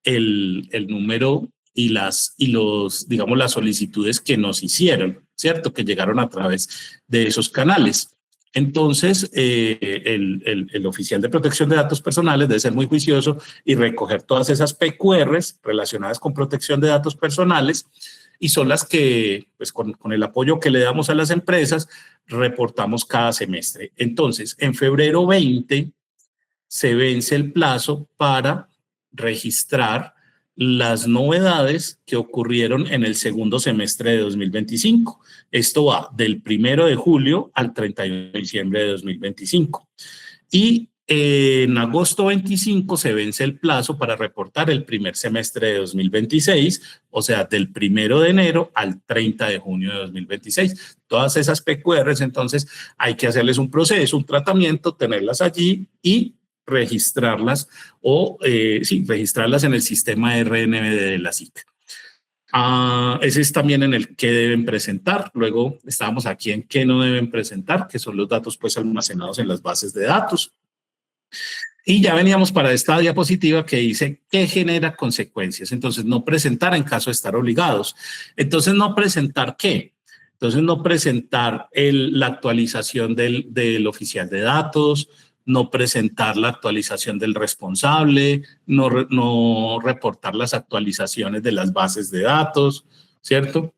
el número y digamos, las solicitudes que nos hicieron, ¿cierto? Que llegaron a través de esos canales. Entonces, el oficial de protección de datos personales debe ser muy juicioso y recoger todas esas PQRs relacionadas con protección de datos personales y son las que, pues con el apoyo que le damos a las empresas, reportamos cada semestre. Entonces, en febrero 20 se vence el plazo para registrar las novedades que ocurrieron en el segundo semestre de 2025. Esto va del 1 de julio al 31 de diciembre de 2025. Y en agosto 25 se vence el plazo para reportar el primer semestre de 2026, o sea, del 1 de enero al 30 de junio de 2026. Todas esas PQRs, entonces, hay que hacerles un proceso, un tratamiento, tenerlas allí y registrarlas o registrarlas en el sistema RNBD de la SIC. Ese es también en el que deben presentar. Luego estábamos aquí en qué no deben presentar, que son los datos pues almacenados en las bases de datos. Y ya veníamos para esta diapositiva que dice qué genera consecuencias. Entonces no presentar en caso de estar obligados. Entonces no presentar qué. Entonces no presentar la actualización del oficial de datos, no presentar la actualización del responsable, no reportar las actualizaciones de las bases de datos, ¿cierto?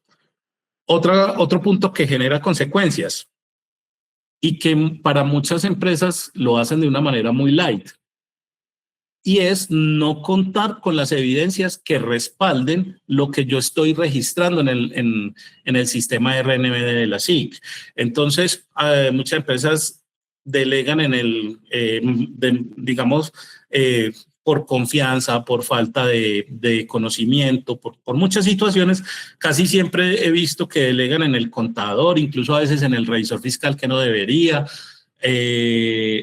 Otro punto que genera consecuencias y que para muchas empresas lo hacen de una manera muy light y es no contar con las evidencias que respalden lo que yo estoy registrando en el sistema RNBD de la SIC. Entonces, muchas empresas delegan digamos, por confianza, por falta de conocimiento, por muchas situaciones. Casi siempre he visto que delegan en el contador, incluso a veces en el revisor fiscal que no debería,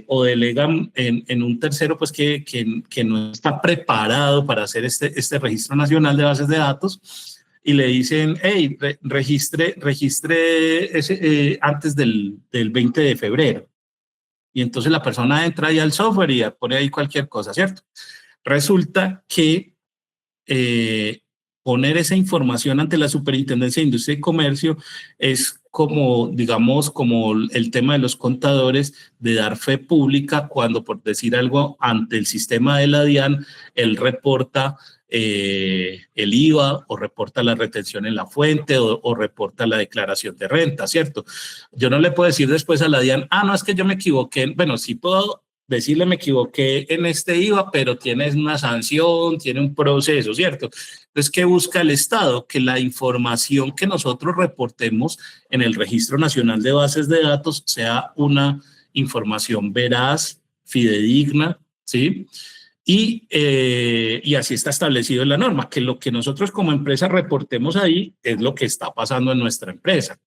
o delegan en un tercero pues que no está preparado para hacer este registro nacional de bases de datos. Y le dicen, hey, registre antes del 20 de febrero. Y entonces la persona entra ahí al software y pone ahí cualquier cosa, ¿cierto? Resulta que poner esa información ante la Superintendencia de Industria y Comercio es como, digamos, como el tema de los contadores, de dar fe pública cuando, por decir algo, ante el sistema de la DIAN, él reporta el IVA o reporta la retención en la fuente o reporta la declaración de renta, ¿cierto? Yo no le puedo decir después a la DIAN, no, es que yo me equivoqué. Bueno, sí puedo decirle me equivoqué en este IVA, pero tiene una sanción, tiene un proceso, ¿cierto? Entonces, ¿qué busca el Estado? Que la información que nosotros reportemos en el Registro Nacional de Bases de Datos sea una información veraz, fidedigna, ¿sí? Y así está establecido en la norma, que lo que nosotros como empresa reportemos ahí es lo que está pasando en nuestra empresa.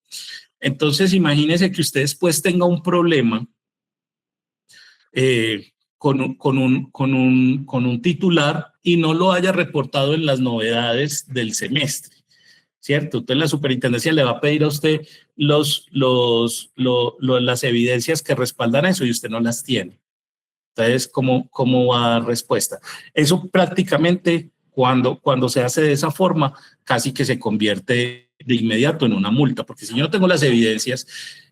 Entonces, imagínense que usted después tenga un problema con un titular y no lo haya reportado en las novedades del semestre, ¿cierto? Entonces la superintendencia le va a pedir a usted las evidencias que respaldan eso y usted no las tiene. Entonces, ¿cómo va a dar respuesta? Eso prácticamente cuando se hace de esa forma casi que se convierte de inmediato en una multa, porque si yo no tengo las evidencias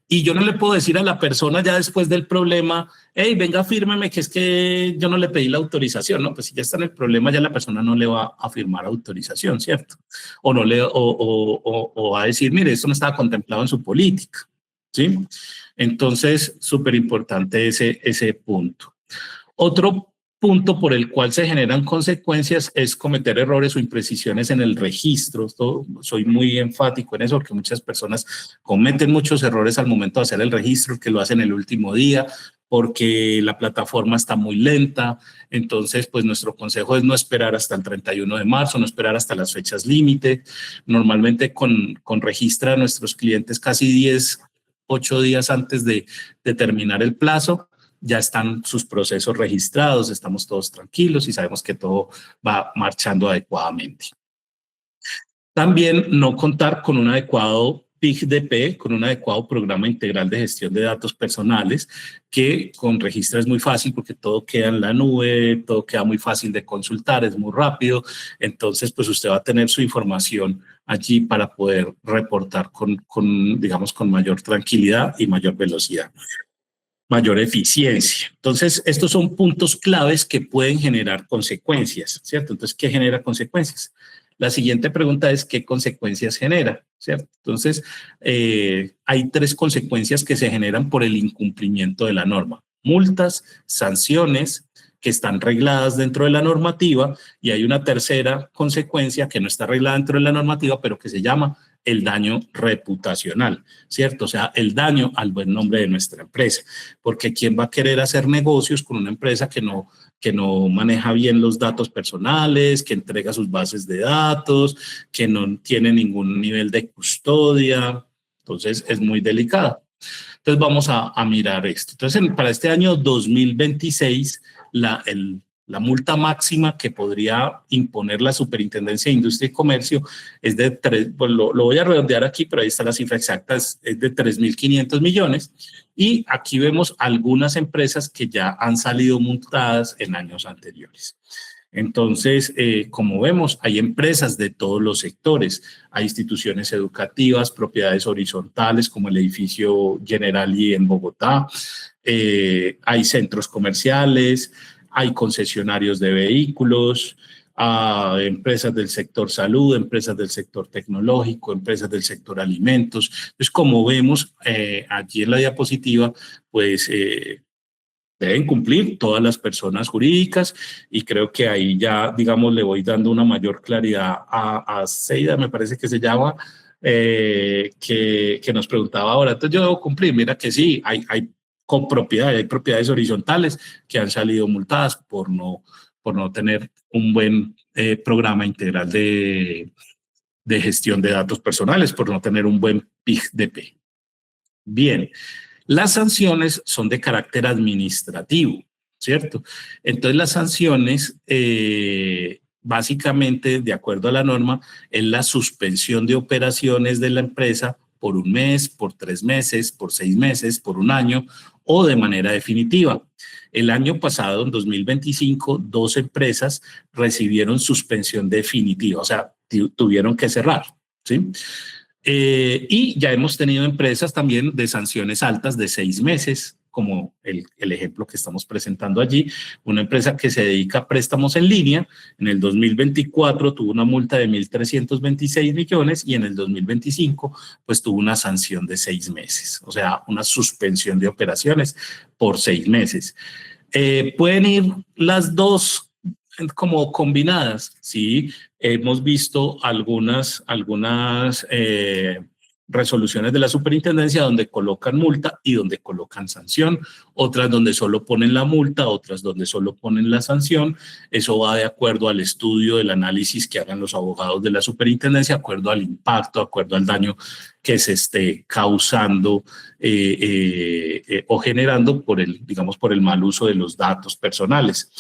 y yo no le puedo decir a la persona ya después del problema, hey, venga, fírmeme que es que yo no le pedí la autorización, ¿no? Pues si ya está en el problema, ya la persona no le va a firmar autorización, ¿cierto? O va a decir, mire, esto no estaba contemplado en su política, ¿sí? Entonces, súper importante ese punto. Otro punto por el cual se generan consecuencias es cometer errores o imprecisiones en el registro. Soy muy enfático en eso porque muchas personas cometen muchos errores al momento de hacer el registro, que lo hacen el último día, porque la plataforma está muy lenta. Entonces, pues nuestro consejo es no esperar hasta el 31 de marzo, no esperar hasta las fechas límite. Normalmente con Registra a nuestros clientes casi 8 días antes de terminar el plazo, ya están sus procesos registrados, estamos todos tranquilos y sabemos que todo va marchando adecuadamente. También no contar con un adecuado PIGDP, con un adecuado programa integral de gestión de datos personales, que con Registra es muy fácil porque todo queda en la nube, todo queda muy fácil de consultar, es muy rápido. Entonces, pues usted va a tener su información allí para poder reportar digamos, con mayor tranquilidad y mayor velocidad, mayor eficiencia. Entonces, estos son puntos claves que pueden generar consecuencias, ¿cierto? Entonces, ¿qué genera consecuencias? La siguiente pregunta es, ¿qué consecuencias genera? ¿Cierto? Entonces, hay 3 consecuencias que se generan por el incumplimiento de la norma. Multas, sanciones, que están regladas dentro de la normativa, y hay una tercera consecuencia que no está reglada dentro de la normativa, pero que se llama el daño reputacional, ¿cierto? O sea, el daño al buen nombre de nuestra empresa, porque ¿quién va a querer hacer negocios con una empresa que no maneja bien los datos personales, que entrega sus bases de datos, que no tiene ningún nivel de custodia? Entonces, es muy delicado. Entonces, vamos a mirar esto. Entonces, para este año 2026, la multa máxima que podría imponer la Superintendencia de Industria y Comercio es de pues lo voy a redondear aquí, pero ahí está la cifra exacta, es de 3.500 millones. Y aquí vemos algunas empresas que han salido multadas en años anteriores. Entonces, como vemos, hay empresas de todos los sectores, hay instituciones educativas, propiedades horizontales como el edificio Generali en Bogotá, hay centros comerciales, hay concesionarios de vehículos, empresas del sector salud, empresas del sector tecnológico, empresas del sector alimentos. Entonces, como vemos allí en la diapositiva, pues deben cumplir todas las personas jurídicas, y creo que ahí ya, digamos, le voy dando una mayor claridad a Seida, me parece que se llama, que nos preguntaba ahora. Entonces, yo debo cumplir. Mira que sí, hay propiedades horizontales que han salido multadas por no tener un buen programa integral de gestión de datos personales, por no tener un buen PIGDP. Bien, las sanciones son de carácter administrativo, ¿cierto? Entonces, las sanciones, básicamente, de acuerdo a la norma, es la suspensión de operaciones de la empresa por 1 mes, por 3 meses, por 6 meses, por 1 año o de manera definitiva. El año pasado, en 2025, 2 empresas recibieron suspensión definitiva, o sea, tuvieron que cerrar, ¿sí? Y ya hemos tenido empresas también de sanciones altas de 6 meses, como el ejemplo que estamos presentando allí, una empresa que se dedica a préstamos en línea, en el 2024 tuvo una multa de 1.326 millones y en el 2025 pues tuvo una sanción de 6 meses, o sea, una suspensión de operaciones por 6 meses. Pueden ir las dos como combinadas, sí, hemos visto algunas resoluciones de la superintendencia donde colocan multa y donde colocan sanción, otras donde solo ponen la multa, otras donde solo ponen la sanción. Eso va de acuerdo al estudio del análisis que hagan los abogados de la superintendencia, de acuerdo al impacto, de acuerdo al daño que se esté causando o generando por el mal uso de los datos personales.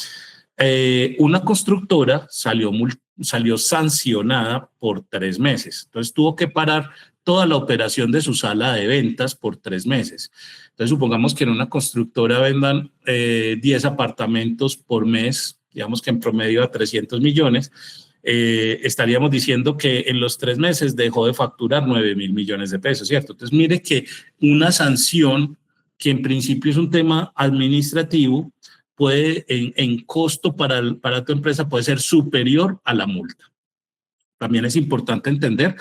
Una constructora salió sancionada por 3 meses, entonces tuvo que parar toda la operación de su sala de ventas por 3 meses. Entonces, supongamos que en una constructora vendan 10 apartamentos por mes, digamos que en promedio a 300 millones, estaríamos diciendo que en los 3 meses dejó de facturar 9.000 millones de pesos, ¿cierto? Entonces, mire que una sanción, que en principio es un tema administrativo, puede, en costo para tu empresa, puede ser superior a la multa. También es importante entender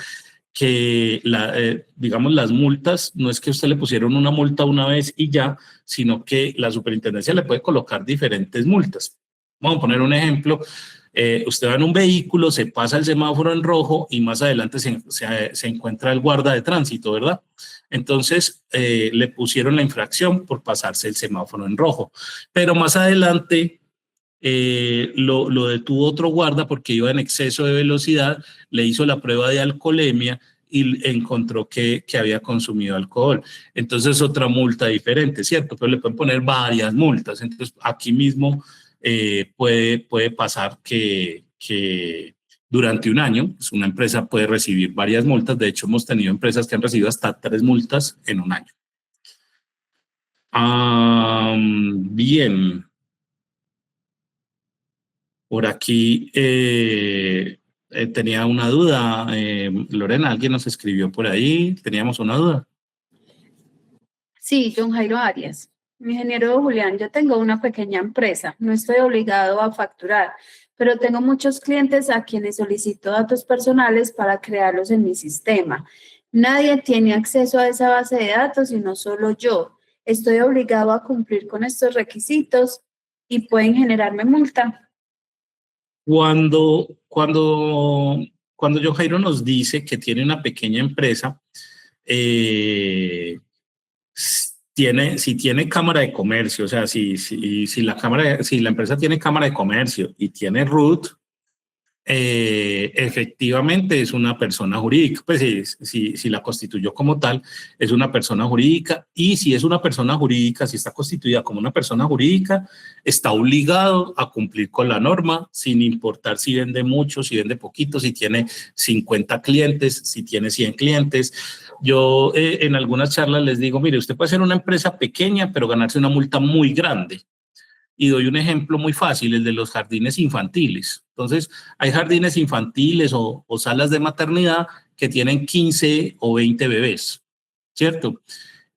que digamos, las multas, no es que usted le pusieron una multa una vez y ya, sino que la superintendencia le puede colocar diferentes multas. Vamos a poner un ejemplo. Usted va en un vehículo, se pasa el semáforo en rojo y más adelante se encuentra el guarda de tránsito, ¿verdad? Entonces, le pusieron la infracción por pasarse el semáforo en rojo. Pero más adelante lo detuvo otro guarda porque iba en exceso de velocidad, le hizo la prueba de alcoholemia y encontró que había consumido alcohol. Entonces, otra multa diferente, ¿cierto? Pero le pueden poner varias multas. Entonces, aquí mismo puede pasar que durante un año, pues una empresa puede recibir varias multas. De hecho, hemos tenido empresas que han recibido hasta 3 multas en un año. Bien. Por aquí tenía una duda. Lorena, ¿alguien nos escribió por ahí? ¿Teníamos una duda? Sí, John Jairo Arias. Ingeniero Julián, yo tengo una pequeña empresa, no estoy obligado a facturar, pero tengo muchos clientes a quienes solicito datos personales para crearlos en mi sistema. Nadie tiene acceso a esa base de datos y no solo yo. Estoy obligado a cumplir con estos requisitos y pueden generarme multa. Cuando John Jairo nos dice que tiene una pequeña empresa, si tiene cámara de comercio, o sea, si la empresa tiene cámara de comercio y tiene RUT, efectivamente es una persona jurídica. Pues si la constituyó como tal, es una persona jurídica, y si es una persona jurídica, si está constituida como una persona jurídica, está obligado a cumplir con la norma, sin importar si vende mucho, si vende poquito, si tiene 50 clientes, si tiene 100 clientes. Yo en algunas charlas les digo, mire, usted puede ser una empresa pequeña, pero ganarse una multa muy grande. Y doy un ejemplo muy fácil, el de los jardines infantiles. Entonces, hay jardines infantiles o salas de maternidad que tienen 15 o 20 bebés, ¿cierto?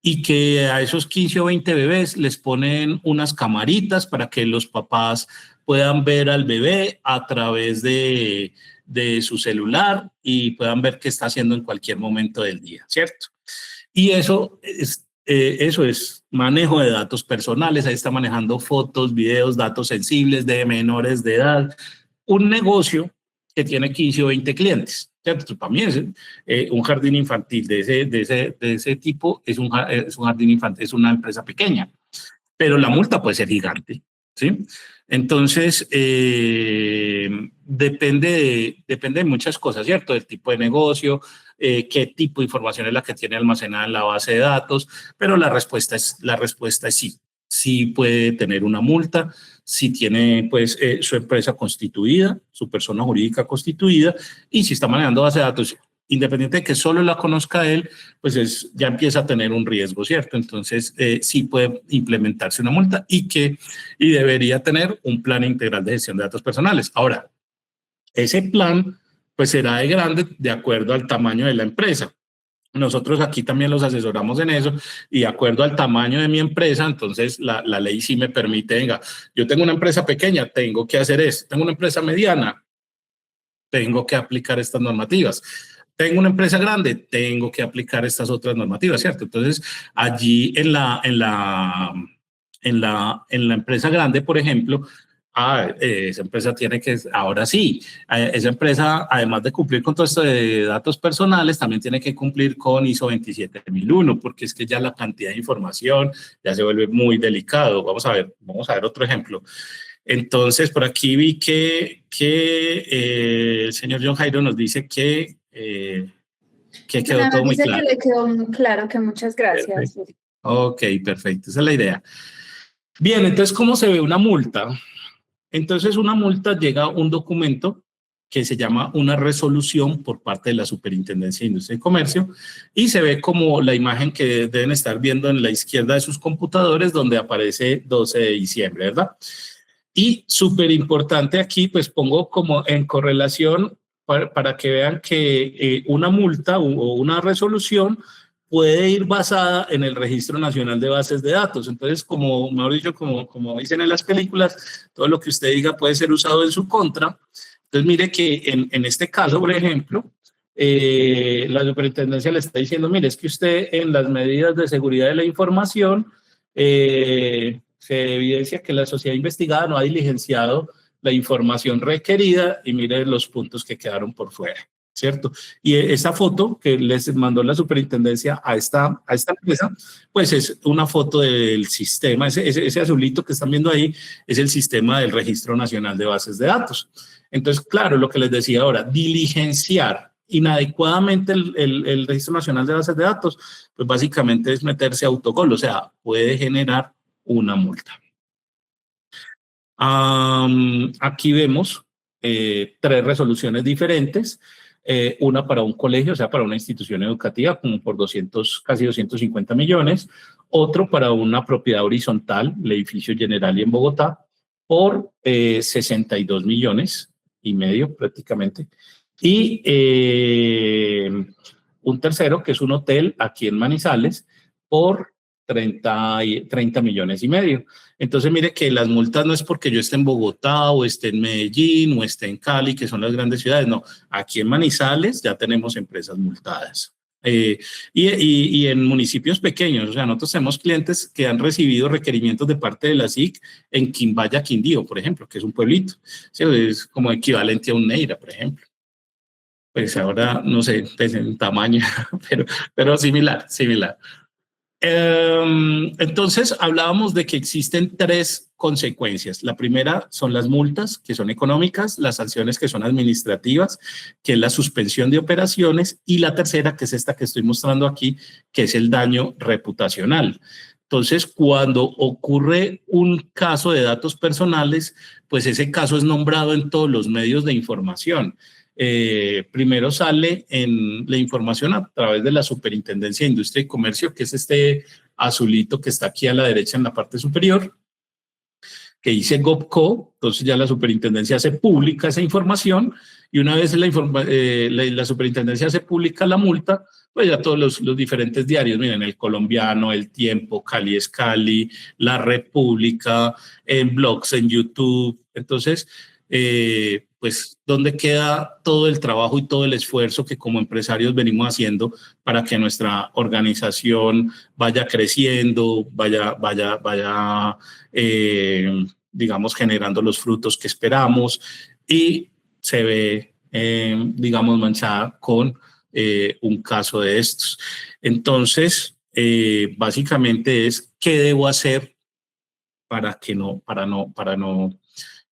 Y que a esos 15 o 20 bebés les ponen unas camaritas para que los papás puedan ver al bebé a través de su celular y puedan ver qué está haciendo en cualquier momento del día, ¿cierto? Y eso es manejo de datos personales. Ahí está manejando fotos, videos, datos sensibles de menores de edad. Un negocio que tiene 15 o 20 clientes, ¿cierto? Para mí un jardín infantil de ese tipo es un jardín infantil, es una empresa pequeña, pero la multa puede ser gigante, ¿sí? Entonces, depende de muchas cosas, ¿cierto? Del tipo de negocio, qué tipo de información es la que tiene almacenada en la base de datos, pero la respuesta es sí. Sí puede tener una multa, si tiene pues su empresa constituida, su persona jurídica constituida, y si está manejando base de datos, independiente de que solo la conozca él, pues ya empieza a tener un riesgo, ¿cierto? Entonces, sí puede implementarse una multa y debería tener un plan integral de gestión de datos personales. Ahora, ese plan pues será de grande de acuerdo al tamaño de la empresa. Nosotros aquí también los asesoramos en eso y de acuerdo al tamaño de mi empresa, entonces la ley sí me permite, venga, yo tengo una empresa pequeña, tengo que hacer esto, tengo una empresa mediana, tengo que aplicar estas normativas. Tengo una empresa grande, tengo que aplicar estas otras normativas, ¿cierto? Entonces, allí en la empresa grande, por ejemplo, esa empresa tiene que, ahora sí, esa empresa, además de cumplir con todo esto de datos personales, también tiene que cumplir con ISO 27001, porque es que ya la cantidad de información ya se vuelve muy delicado. Vamos a ver otro ejemplo. Entonces, por aquí vi que el señor John Jairo nos dice que quedó todo muy claro. Que le quedó muy claro, que muchas gracias. Perfecto. Ok, perfecto, esa es la idea. Bien, entonces, ¿cómo se ve una multa? Entonces, una multa llega a un documento que se llama una resolución por parte de la Superintendencia de Industria y Comercio y se ve como la imagen que deben estar viendo en la izquierda de sus computadores donde aparece 12 de diciembre, ¿verdad? Y súper importante aquí, pues pongo como en correlación para que vean que una multa o una resolución puede ir basada en el Registro Nacional de Bases de Datos. Entonces, como mejor dicho, como dicen en las películas, todo lo que usted diga puede ser usado en su contra. Entonces, mire que en este caso, por ejemplo, la superintendencia le está diciendo, mire, es que usted en las medidas de seguridad de la información se evidencia que la sociedad investigada no ha diligenciado la información requerida y mire los puntos que quedaron por fuera, ¿cierto? Y esa foto que les mandó la superintendencia a esta empresa, pues es una foto del sistema, ese azulito que están viendo ahí es el sistema del Registro Nacional de Bases de Datos. Entonces, claro, lo que les decía ahora, diligenciar inadecuadamente el Registro Nacional de Bases de Datos, pues básicamente es meterse a autogol, o sea, puede generar una multa. Aquí vemos 3 resoluciones diferentes, una para un colegio, o sea, para una institución educativa, como por casi 250 millones, otro para una propiedad horizontal, el edificio Generali en Bogotá, por 62 millones y medio prácticamente, y un tercero, que es un hotel aquí en Manizales, por 30 millones y medio. Entonces, mire que las multas no es porque yo esté en Bogotá o esté en Medellín o esté en Cali, que son las grandes ciudades, no. Aquí en Manizales ya tenemos empresas multadas. Y en municipios pequeños, o sea, nosotros tenemos clientes que han recibido requerimientos de parte de la SIC en Quimbaya, Quindío, por ejemplo, que es un pueblito. Sí, es como equivalente a un Neira, por ejemplo. Pues ahora, no sé, pues en tamaño, pero similar. Entonces, hablábamos de que existen 3 consecuencias. La primera son las multas, que son económicas, las sanciones, que son administrativas, que es la suspensión de operaciones, y la tercera, que es esta que estoy mostrando aquí, que es el daño reputacional. Entonces, cuando ocurre un caso de datos personales, pues ese caso es nombrado en todos los medios de información. Primero sale en la información a través de la Superintendencia de Industria y Comercio, que es este azulito que está aquí a la derecha en la parte superior, que dice GovCo. Entonces ya la superintendencia hace pública esa información y una vez la superintendencia hace pública la multa, pues ya todos los diferentes diarios, miren, El Colombiano, El Tiempo, Cali es Cali, La República, en blogs, en YouTube. Entonces, pues, ¿dónde queda todo el trabajo y todo el esfuerzo que como empresarios venimos haciendo para que nuestra organización vaya creciendo, vaya digamos, generando los frutos que esperamos y se ve, digamos, manchada con un caso de estos? Entonces, básicamente es ¿qué debo hacer para no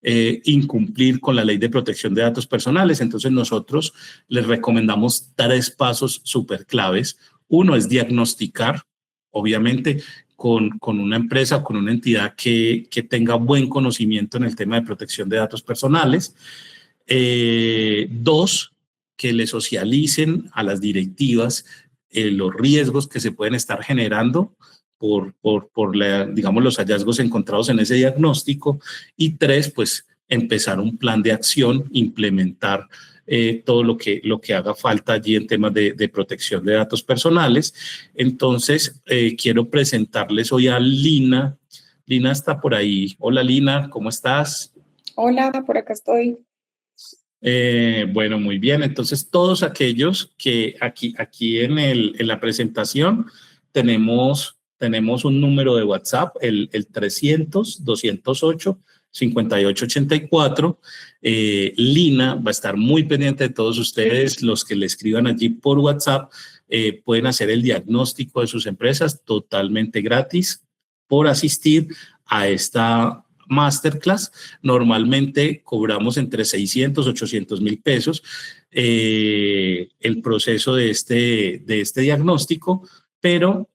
incumplir con la Ley de Protección de Datos Personales? Entonces nosotros les recomendamos 3 pasos súper claves. Uno es diagnosticar, obviamente, con una empresa o con una entidad que tenga buen conocimiento en el tema de protección de datos personales. 2, que le socialicen a las directivas los riesgos que se pueden estar generando por digamos, los hallazgos encontrados en ese diagnóstico. Y 3, pues empezar un plan de acción, implementar todo lo que haga falta allí en temas de protección de datos personales. Entonces, quiero presentarles hoy a Lina. Lina está por ahí. Hola, Lina, ¿cómo estás? Hola, por acá estoy. Bueno, muy bien. Entonces, todos aquellos que aquí en la presentación tenemos un número de WhatsApp, el 300-208-5884. Lina va a estar muy pendiente de todos ustedes, los que le escriban allí por WhatsApp. Pueden hacer el diagnóstico de sus empresas totalmente gratis por asistir a esta masterclass. Normalmente cobramos entre 600 y 800 mil pesos el proceso de este diagnóstico, pero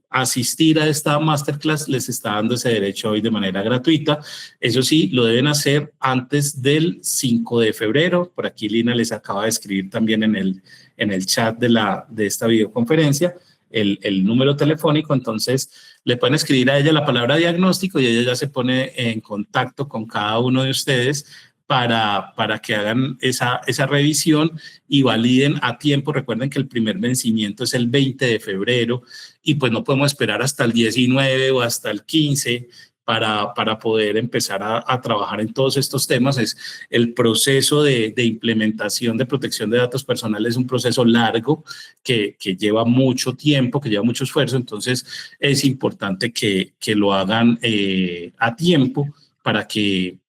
asistir a esta masterclass les está dando ese derecho hoy de manera gratuita. Eso sí, lo deben hacer antes del 5 de febrero. Por aquí Lina les acaba de escribir también en el chat de esta videoconferencia el número telefónico. Entonces le pueden escribir a ella la palabra diagnóstico y ella ya se pone en contacto con cada uno de ustedes para que hagan esa revisión y validen a tiempo. Recuerden que el primer vencimiento es el 20 de febrero y pues no podemos esperar hasta el 19 o hasta el 15 para poder empezar a trabajar en todos estos temas. Es el proceso de implementación de protección de datos personales, es un proceso largo que lleva mucho tiempo, que lleva mucho esfuerzo. Entonces es importante que lo hagan a tiempo para que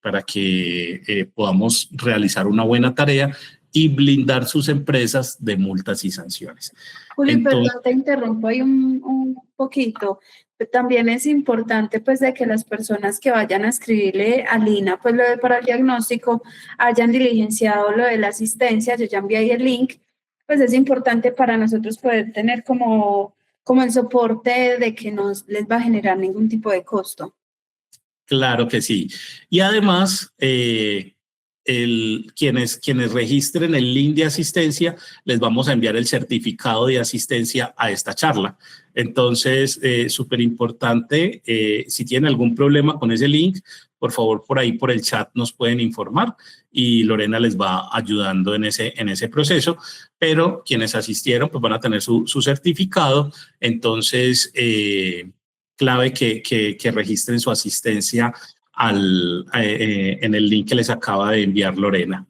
podamos realizar una buena tarea y blindar sus empresas de multas y sanciones. Juli, Entonces, perdón, te interrumpo ahí un poquito. También es importante pues de que las personas que vayan a escribirle a Lina pues lo de para el diagnóstico hayan diligenciado lo de la asistencia. Yo ya envié ahí el link. Pues es importante para nosotros poder tener como el soporte de que no les va a generar ningún tipo de costo. claro que sí. Y además, quienes registren el link de asistencia, les vamos a enviar el certificado de asistencia a esta charla. Entonces, súper importante, si tienen algún problema con ese link, por favor, por ahí por el chat nos pueden informar y Lorena les va ayudando en ese proceso. Pero quienes asistieron, pues van a tener su certificado. Entonces, clave que registren su asistencia en el link que les acaba de enviar Lorena.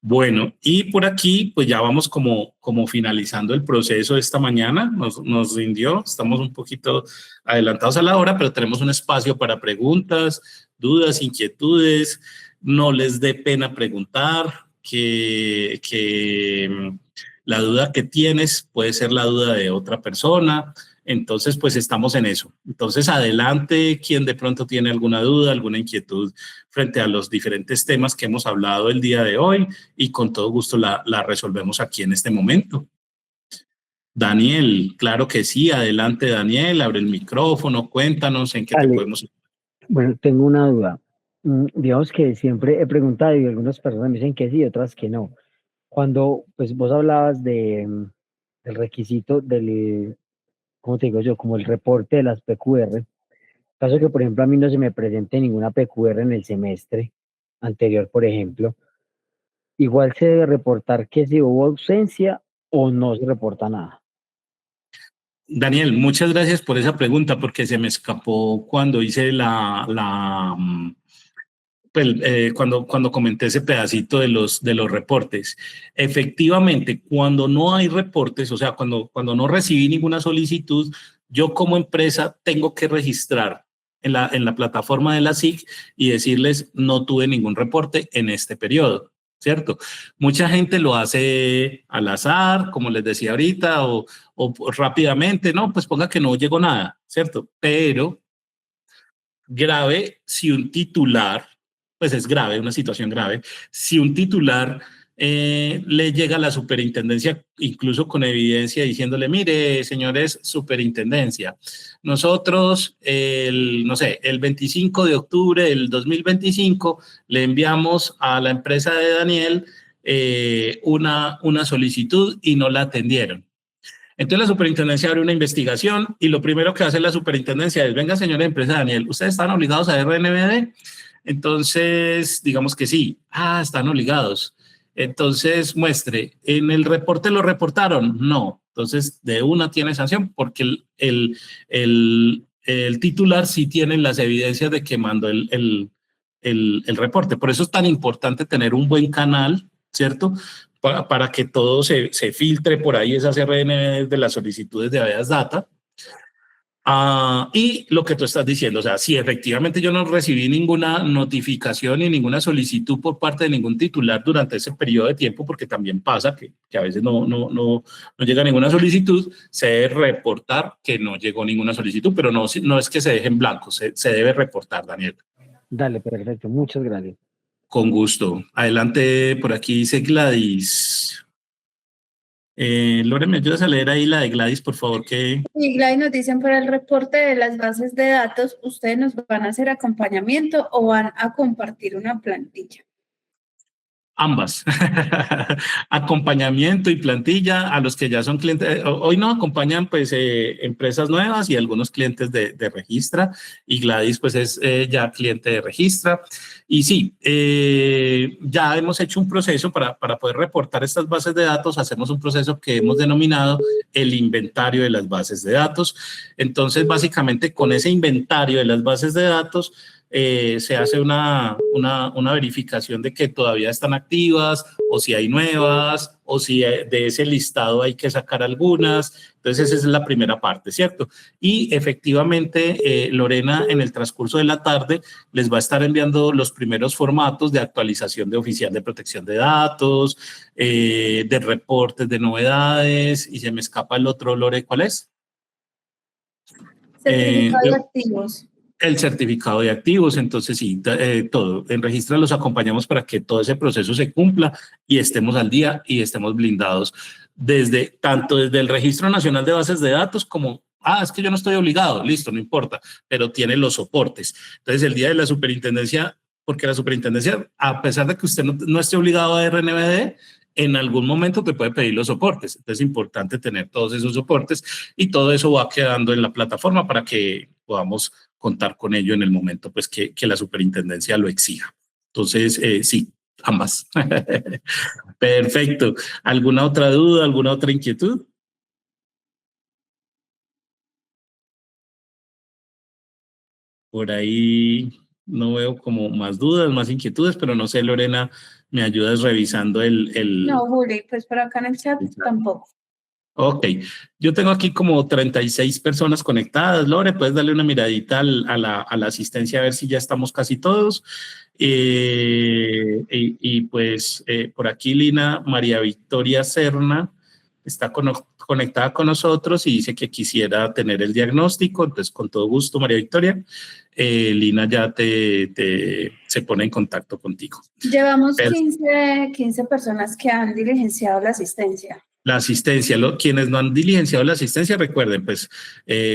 Bueno, y por aquí pues ya vamos como finalizando el proceso de esta mañana. Nos rindió, estamos un poquito adelantados a la hora, pero tenemos un espacio para preguntas, dudas, inquietudes. No les dé pena preguntar, que la duda que tienes puede ser la duda de otra persona. Entonces, pues estamos en eso. Entonces, adelante, quien de pronto tiene alguna duda, alguna inquietud frente a los diferentes temas que hemos hablado el día de hoy y con todo gusto la resolvemos aquí en este momento. Daniel, claro que sí. Adelante, Daniel, abre el micrófono, cuéntanos en qué te podemos... Bueno, tengo una duda. Digamos que siempre he preguntado y algunas personas me dicen que sí, otras que no. Cuando pues vos hablabas del requisito del... ¿Cómo te digo yo? Como el reporte de las PQR. Caso que, por ejemplo, a mí no se me presente ninguna PQR en el semestre anterior, por ejemplo, igual se debe reportar que si hubo ausencia o no se reporta nada. Daniel, muchas gracias por esa pregunta, porque se me escapó cuando hice cuando comenté ese pedacito de los reportes. Efectivamente, cuando no hay reportes, o sea, cuando no recibí ninguna solicitud, yo como empresa tengo que registrar en la plataforma de la SIC y decirles no tuve ningún reporte en este periodo, ¿cierto? Mucha gente lo hace al azar, como les decía ahorita, o rápidamente, no, pues ponga que no llegó nada, ¿cierto? Pero grave si un titular, pues es grave, una situación grave, si un titular le llega a la superintendencia, incluso con evidencia, diciéndole, mire, señores, superintendencia, nosotros, el 25 de octubre del 2025, le enviamos a la empresa de Daniel una solicitud y no la atendieron. Entonces la superintendencia abre una investigación y lo primero que hace la superintendencia es, venga, señora empresa de Daniel, ¿ustedes están obligados a RNBD? Entonces, digamos que sí. Están obligados. Entonces, muestre, ¿en el reporte lo reportaron? No. Entonces, de una tiene sanción porque el titular sí tiene las evidencias de que mandó el reporte. Por eso es tan importante tener un buen canal, ¿cierto? Para que todo se filtre por ahí, esas RNB de las solicitudes de habeas data. Y lo que tú estás diciendo, o sea, si efectivamente yo no recibí ninguna notificación ni ninguna solicitud por parte de ningún titular durante ese periodo de tiempo, porque también pasa que a veces no llega ninguna solicitud, se debe reportar que no llegó ninguna solicitud, pero no es que se deje en blanco, se debe reportar, Daniel. Dale, perfecto, muchas gracias. Con gusto. Adelante, por aquí dice Gladys. Lore, ¿me ayudas a leer ahí la de Gladys, por favor? Y Gladys nos dicen, para el reporte de las bases de datos, ¿ustedes nos van a hacer acompañamiento o van a compartir una plantilla? Ambas. Acompañamiento y plantilla a los que ya son clientes. Hoy nos acompañan pues empresas nuevas y algunos clientes de Registra, y Gladys pues es ya cliente de Registra. Y sí, ya hemos hecho un proceso para poder reportar estas bases de datos. Hacemos un proceso que hemos denominado el inventario de las bases de datos. Entonces, básicamente con ese inventario de las bases de datos, se hace una verificación de que todavía están activas, o si hay nuevas, o si de ese listado hay que sacar algunas. Entonces esa es la primera parte, ¿cierto? Y efectivamente Lorena en el transcurso de la tarde les va a estar enviando los primeros formatos de actualización de oficial de protección de datos, de reportes de novedades, y se me escapa el otro, Lore, ¿cuál es? Certificado de activos. El certificado de activos. Entonces sí, todo. En Registra los acompañamos para que todo ese proceso se cumpla y estemos al día y estemos blindados tanto desde el Registro Nacional de Bases de Datos como, es que yo no estoy obligado, listo, no importa, pero tiene los soportes. Entonces el día de la superintendencia, porque la superintendencia, a pesar de que usted no esté obligado a RNBD, en algún momento te puede pedir los soportes. Entonces es importante tener todos esos soportes y todo eso va quedando en la plataforma para que podamos contar con ello en el momento pues que la superintendencia lo exija. Entonces, sí, ambas. Perfecto. ¿Alguna otra duda, alguna otra inquietud? Por ahí no veo como más dudas, más inquietudes, pero no sé, Lorena, ¿me ayudas revisando el... No, Juli, pues por acá en el chat tampoco. Ok, yo tengo aquí como 36 personas conectadas. Lore, puedes darle una miradita a la asistencia a ver si ya estamos casi todos. Y pues por aquí Lina María Victoria Serna está conectada con nosotros y dice que quisiera tener el diagnóstico. Entonces, con todo gusto, María Victoria, Lina ya se pone en contacto contigo. Llevamos 15 personas que han diligenciado la asistencia. La asistencia, quienes no han diligenciado la asistencia, recuerden, pues,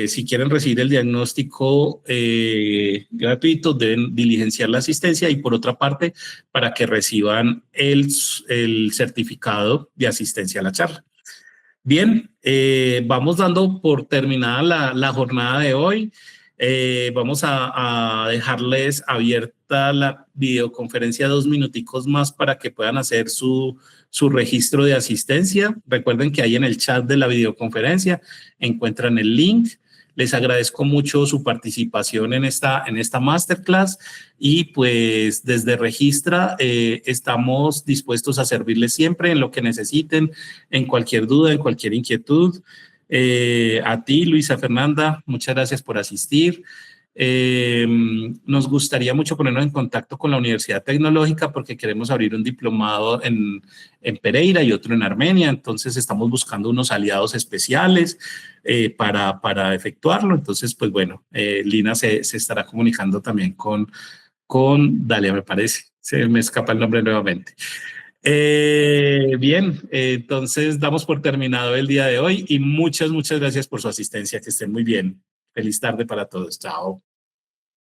si quieren recibir el diagnóstico gratuito, deben diligenciar la asistencia, y por otra parte, para que reciban el certificado de asistencia a la charla. Bien, vamos dando por terminada la jornada de hoy. Vamos a dejarles abierta la videoconferencia 2 minuticos más para que puedan hacer su registro de asistencia. Recuerden que ahí en el chat de la videoconferencia encuentran el link. Les agradezco mucho su participación en esta masterclass, y pues desde Registra estamos dispuestos a servirles siempre en lo que necesiten, en cualquier duda, en cualquier inquietud. A ti, Luisa Fernanda, muchas gracias por asistir. Nos gustaría mucho ponernos en contacto con la Universidad Tecnológica porque queremos abrir un diplomado en Pereira y otro en Armenia. Entonces estamos buscando unos aliados especiales para efectuarlo. Entonces, pues bueno, Lina se estará comunicando también con Dalia, me parece. Se me escapa el nombre nuevamente. Bien, entonces damos por terminado el día de hoy y muchas gracias por su asistencia. Que estén muy bien. Feliz tarde para todos. Chao.